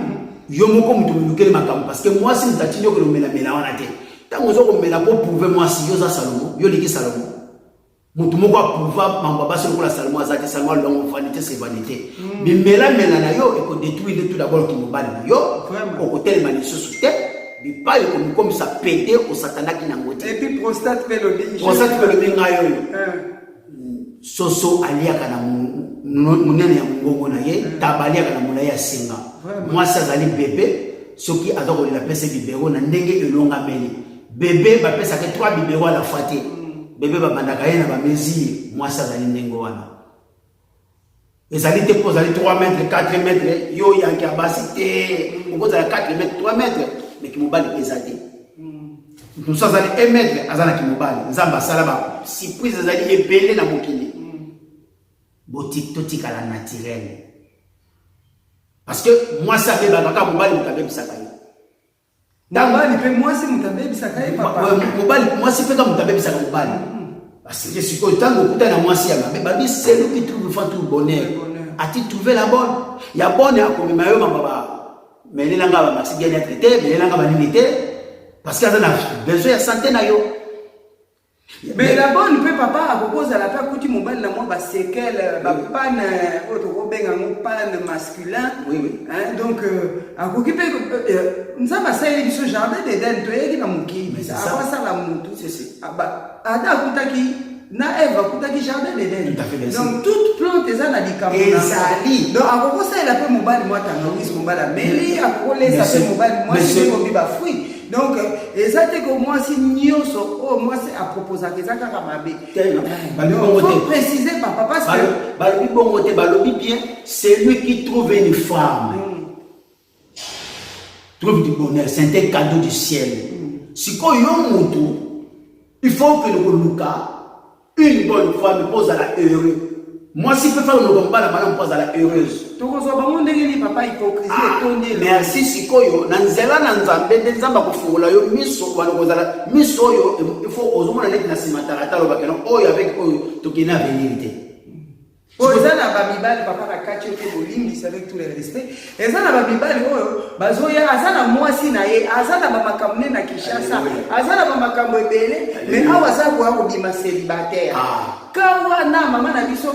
yo moko mutu mulukele makambo parce que moi si mutati yo ko mela wana te tango zo ko mela pour prouver moi si yo za Salomo yo liki Salomo mutu moko aprouva mambo basi ko la Salomo azaki Salomo longo vanité c'est vanité mais mela na yo e ko détruire tout d'abord ki mobali na yo o ko telema ni susu te bi pa yo ko comme ça péter au satana ki nangote et puis prostate pelobi ngayo soso aliaka na munene ya mungongo na ye tabaliaka na mulaya senga moi ça zali bébé soki azoko la pese bibero na ndenge elonga meli bébé ba pesa ke 3 bibero à la fate bébé ba bandaka ye na ba mesure moi ça zali ndenge wana ezali te po zali 3 mètres 4 mètres yo yanki abasi te okoza 4 mètres 3 mètres mais ki mobali ezali nous ça zali 1 mètre azana ki mobali nzamba sala ba surprise zali ebele na mokili botik totika la naturel parce que moi ça fait bakaka mobali mutabe bisaka ye mobali pe moi c'est mutabe bisaka ye papa mobali moi c'est peka mutabe bisaka mobali parce que si ko tango kuta na moi si ya mabe babi c'est lui qui trouve fa tout bonheur a-t-il trouvé la bonne ya bonne ya komema yo mamba mais lelanga ba maxi bien traité mais lelanga ba limité parce que ça a besoin de santé na yo. Mais la bonne peut papa à propos à la part que tu mobile la moi ba séquelle ba panne autre robenga mon panne masculin oui hein donc à occuper nous avons ça il ce jardin d'Éden to yeki na muki mais ça ça la mutu c'est aba ada kutaki na Eve akutaki jardin d'Eden. Tout à fait, donc toute plante eza na likambo ezali donc akokosalela mpe mobali mwa tangawizi mobali ameli akokolesa mpe mobali mwasi mpe mobi bafruit donc eza te ko mwasi nyonso oyo mwasi aproposaka eza kaka mabe. Faut préciser papa parce que balobi bongo te balobi bien c'est lui qui trouve une femme trouve du bonheur, c'est un cadeau du ciel. Si quand il faut que nous Luka une bonne femme pose à la heureuse. Moi si peut faire le combat la madame pose à la heureuse. Papa hypocrisie merci sikoyo na nzela na nzambe de nzamba kufungula yo miso wana kozala miso yo il faut ozomona net na simatala talo bakeno oyo avec oyo tokina venir. Oza na babibali papa kakachi oke bolimbisa avec tout le respect. Eza na babibali oyo bazoya aza na mwasi na ye aza na bamakambo na Kinshasa aza na bamakambo ebele mais awa aza ko bima célibataire. Kawa na mama na biso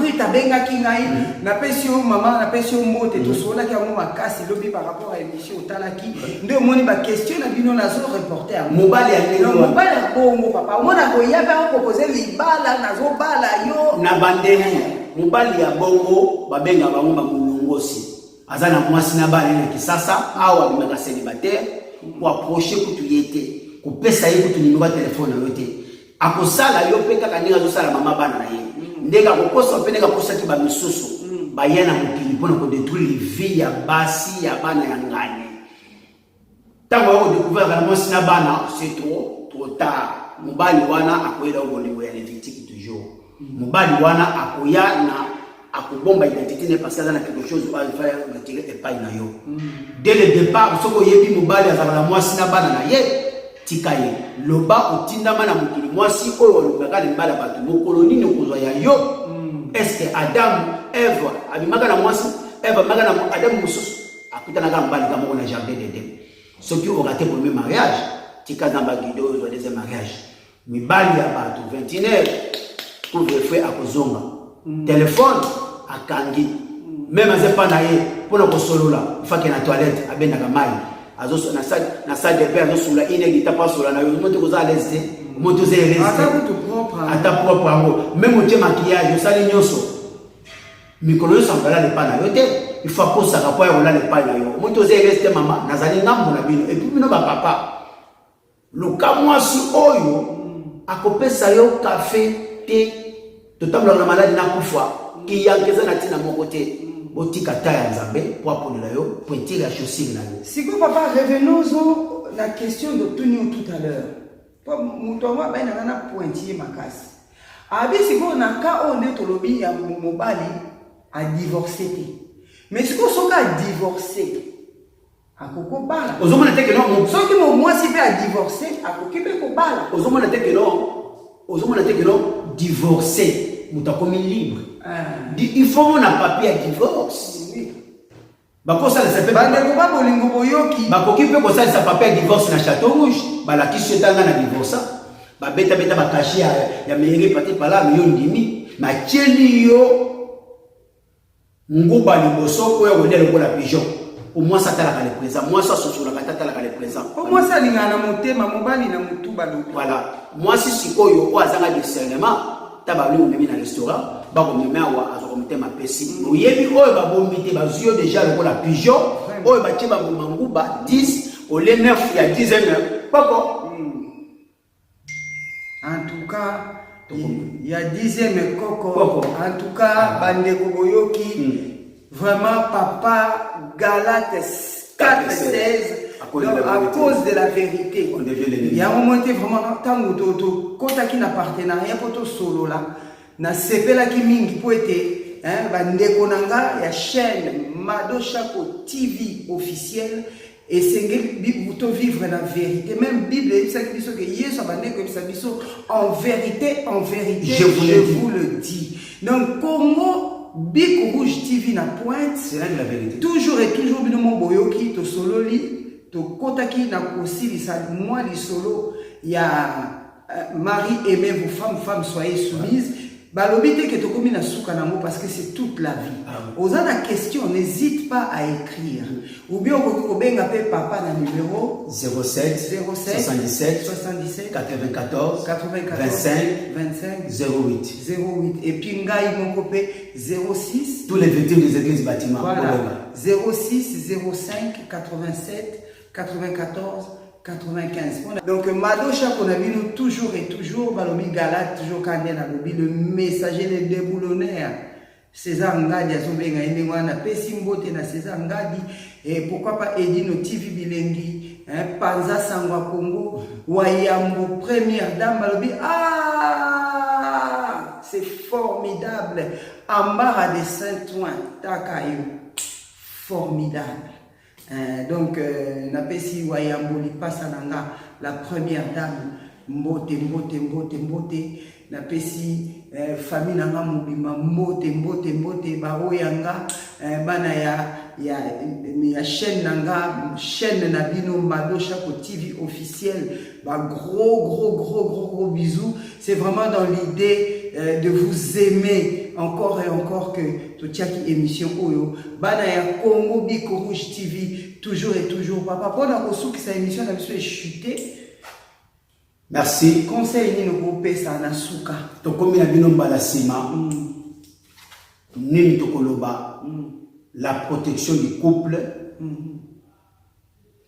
Rita bengaki ngai na pesio mama na pesio mote to sola ki amu makasi lobi par rapport à émission otalaki nde moni ba question na bino na zo reporter mobali ya lelo mobali ya bongo papa mona ko yaba ko proposer libala na zo bala yo na bandeni mobali ya bongo babenga bango ba mulongosi azana mwasi na bala na kisasa awa bimaka célibataire pour approcher kutu yete kupesa ye kutu numéro téléphone na yote akosala yo pe kaka ndinga zo sala mama bana na ye ndeka kokosa pe ndeka kosa ki ba misusu bayana mukili pona ko détruire vie ya basi ya bana ya ngane tango yo découvrir la mwasi na bana c'est trop tard mobali wana akoyela uboliwe ya Lévitique toujours mobali wana akoya na akobomba identité ne parce que na quelque chose va faire retirer epai na yo dès le départ soko yebi mobali azala mwasi na bana na ye tikaye loba otindama na mukili mwasi oyo olobaka limbala bato mokolo nini okozwa ya yo est-ce que Adam Eve abimaka na mwasi Eve maka na Adam mususu akutana kama mbali kama na jardin d'Eden ce qui aura été premier mariage tika dans bagido au deuxième mariage mibali ya bato 29 couvre-feu akozonga téléphone akangi même azepa na ye pona kosolola faki na toilette abendaka mai azoso na salle de bain azosula inegi tapasola na yo moto koza à l'aise moto ze l'aise ata propre ango même au maquillage osali nyoso mikolo yo sambala le pana yo te il faut posa ka poya wala le pana yo moto ze l'aise mama nazali ngambo na bino et puis bino ba papa luka mwasi oyo akopesa yo café te totambola na maladi na kufa ki yankeza na tina moko te botika taya nzambe pour appeler yo pointir la chaussure na yo. Si quoi papa revenons à la question de Tony tout à l'heure. Pour mutoa ba na pointier makasi. Abi si quoi na ka on est tolobi ya mobali a divorcé. Mais si quoi soka a divorcé akoko bala. Ozomona te que non soki mo mwasi pe a divorcé akokipe ko bala. Ozomona te que non divorcé mutakomi libre. Il faut un papier à divorce. Bakosa le s'appelle bande ko ba bolingo boyoki bakoki pe ko sa papier à divorce na Château Rouge balaki setanga na divorce ba beta ba caché ya mairie pati pala miyondimi na tieli yo nguba liboso oyo wendele ko la pigeon au moins ça tala le présent moi ça soso la katata la le présent au moins ça linga na motema mobali na mutu balo voilà moi si sikoyo o azanga discernement tabali on na restaurant ba ko meme awa azo komite mapesi oyebi oyo ba bombite ba zio déjà le ko la pigeon oyo ba tiba manguba 10 au le 9 ya 10e poko en tout cas il y a 10e coco en tout cas bande ko boyoki vraiment papa Galates 4:16 à cause de la vérité. Il y a un moment vraiment tant que kota qui n'a partenariat pour to solo là na sepela ki mingi po ete bandeko nanga ya chaîne Mado Shako TV officiel et sengeli bibuto vivre la vérité même Bible ça dit que Yesu bandeko ça biso en vérité je vous le dis. Donc Congo Big Rouge TV na pointe c'est la vérité. Toujours et toujours bino mo boyoki to solo li to kotaki na kosilisa moi li solo ya mari aimez vos femmes soyez soumises balobite que to komina suka nango parce que c'est toute la vie. Aux la question n'hésite pas à écrire ou bien on benga pe papa na numéro 07 77 94 25 08. Et puis ngai mon copé 06. Tous les victimes des églises bâtiments. Voilà. 06 05 87 94 95. Donc Madosha qu'on a vu nous toujours et toujours balobi Galate toujours quand il a le messager des déboulonneurs. César Ngadi azobenga ende wana pesi mbote na César Ngadi et pourquoi pas Edino TV Bilengi, Panza Sangwa Congo, Wayambo première dame balobi ah c'est formidable. Ambara de Saint-Ouen Takayo formidable. Donc na pesi Wayambo li passa nanga la première dame mbote na pesi famille nanga mobima mbote baro yanga bana ya chaîne nanga chaîne na bino Madosha ko TV officiel ba gros bisous. C'est vraiment dans l'idée de vous aimer encore et encore que totiaki émission oyo bana ya Congo Biko Rouge TV toujours et toujours papa pona ko souki sa émission na biso est chuté. Merci. Conseil ni no pesa na suka. Tokomi na bino mbala sima. Nini tokoloba. La protection du couple.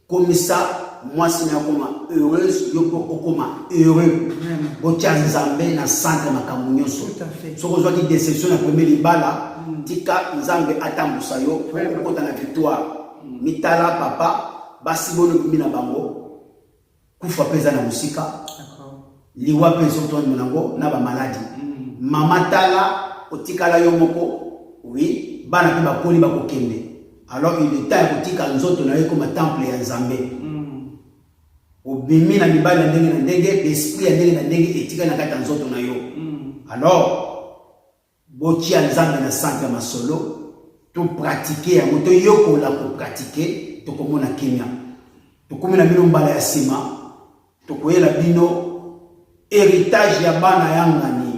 Comme ça, moi si na koma heureuse, yoko okoma heureux. Botia nzambe na centre makambo nyonso. Tout à fait. Soko zwa ki déception na premier libala, tika nzambe atambusa yo, okota na victoire. Mitala papa, basi bono bimina bango. Kufa pesa na musika. Liwa penso ton monango na ba maladie. Mama tala otikala yo moko. Oui, bana pe ba koli ba kokende. Alors il est temps kotika nzoto na yo comme temple ya Nzambe. Obimi na mibali ndenge na ndenge, esprit ya ndenge na ndenge etika na kata nzoto na yo. Alors botia Nzambe na centre masolo, to pratiquer ya moto yoko la ko pratiquer, to komona kimia. To komona bino mbala ya sima. Tokoyela bino héritage ya bana yangani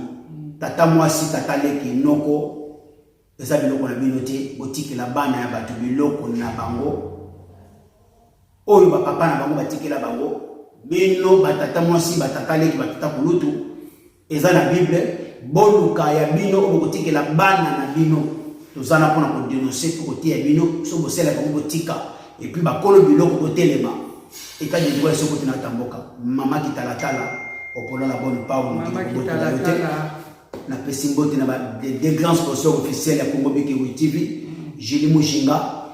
tata mwasi tata leki noko eza biloko na bino te botikela bana ya bato biloko na bango oyo ba papa na bango batikela bango bino batata mwasi batata leki batata kulutu eza na bible boluka ya bino okotikela bana na bino tozana pona ko dénoncer ko kotia bino so bosela bango botika et puis bakolo biloko botelema et quand je vois ce côté na tamboka mama ki talatala opolo la bonne parole mama ki talatala na pesimbote na des grands sponsors officiels ya Congo Biko TV Jili Mujinga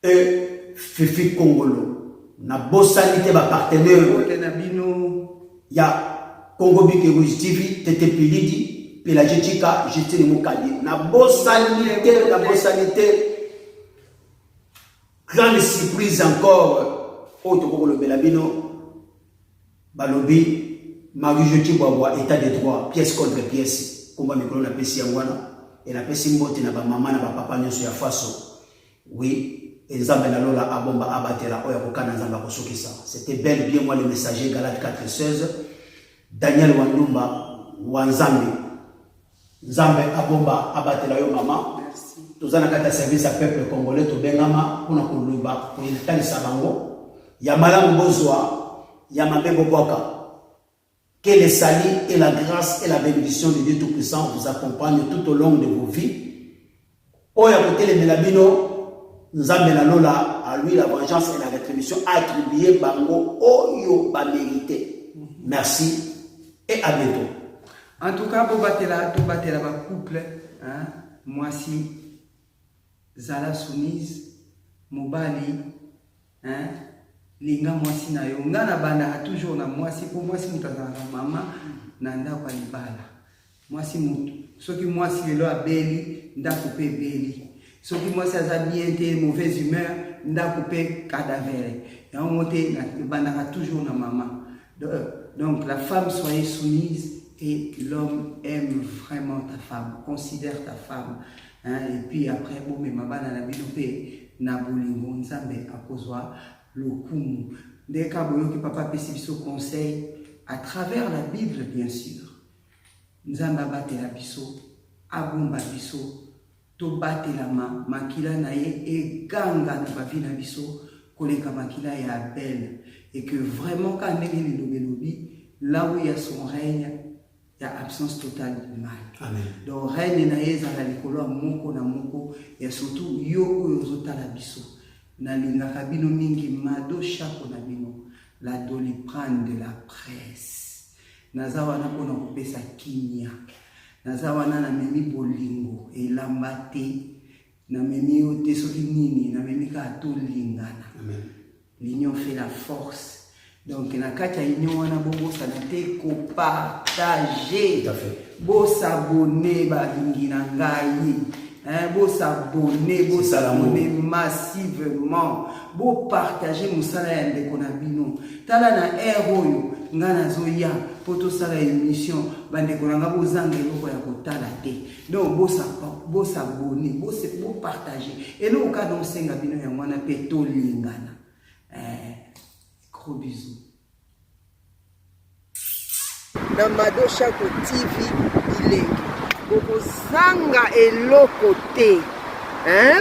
et Fifi Kongolo na bosanité ba partenaire na bino ya Congo Biko TV Tete Pilidi Pelagie Chika Justine Mukadi na bosanité grande surprise encore autre Congo le Belabino balobi Marie-Joti Bois, état de droit, pièce contre pièce. Combat micro na pesi yangwana et na pesi mbote na ba maman na ba papa nyoso ya faso. Oui, Nzambe na lola abomba abatela oya kokana Nzamba kosokisa. C'était bel bien moi le messager Galate 4:16. Daniel Wandumba Wanzambe. Nzambe abomba abatela yo mama. Merci. Tozana kata service à peuple congolais to bengama kuna kuluba ko ilitali sabango. Ya malamu bozwa ya mabebo boka. Que les salis et la grâce et la bénédiction de Dieu Tout-Puissant vous accompagnent tout au long de vos vies. Oya côté les melabino, Nzambe na lola à lui la vengeance et la rétribution attribuée bango oyo ba mérité. Merci et à bientôt. En tout cas, pour battre la couple, hein, moi si Zala soumise, Mobali, hein. Linga mwasi na yo ngana banda toujours na mwasi pour mwasi mutazana mama na ndako libala mwasi mutu soki mwasi lelo abeli ndako pe beli soki mwasi aza bien te mauvaise humeur ndako pe cadavre ya monte na banda toujours na mama donc la femme soyez soumise et l'homme aime vraiment ta femme considère ta femme hein, et puis après bon mais mabana na bino pe na bolingo Nzambe akozwa lokumu ndeka boyoki papa pesi biso conseil à travers la Bible bien sûr Nzamba batela biso abomba biso tobatelama makila na ye eganga na bavi na biso koleka makila ya Abel, et que vraiment quand ndenge lilobi là où il y a son règne, il y a absence totale du mal. Amen. Donc règne na ye ezala likolo ya moko na moko, et surtout yo oyo ozotala biso nalingaka bino mingi mado shako na bino la Doliprane de la presse. Naza wana mpona kopesa kimia, naza wana na memi bolingo elamba te, na memi yo te soki nini, na memi kaka tolingana. L'union fait la force. Donc na kati ya union wana bobosana te kopartage, bosabone balingi na ngai, bosabone massivement, bopartage mosala ya ndeko na bino. Tala na ere oyo nga nazoya po tosala émission, bandeko na nga bozanga eloko ya kotala te. Donc bosabone, bopartage eloko ka nosenga bino ya mwana mpe tolingana. Gros bisous. Na Mado Shako TV bilengi bokozanga eloko te,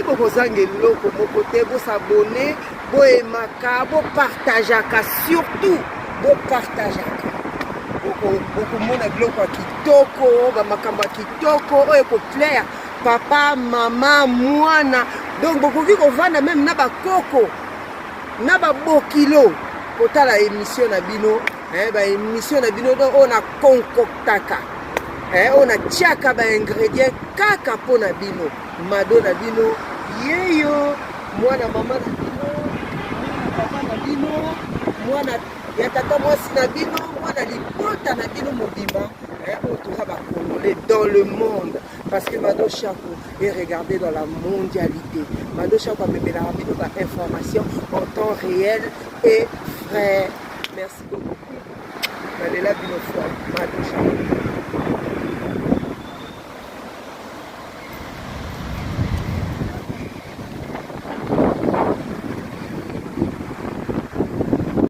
bokozanga eloko moko te, bosabone, boemaka, bopartageaka, surtout bopartageaka, bokomona biloko ya kitoko, bamakambo ya kitoko oyo ekoplaire papa, mama, mwana. Donc bokoki kovanda même na bakoko na babokilo kotala émission na bino, ba émission na bino donc on a concoctaka, on a tiaka ba ingrédients kaka po na bino, Mado na bino yeyo, mwana mama na bino, papa na bino, mwana ya tata mwasi na bino, mwana libota na bino mobimba, autour ba Congolais dans le monde, parce que Mado Shako est regardé dans la mondialité. Mado Shako a mené la information en temps réel et vrai. Merci beaucoup. Mado Shako.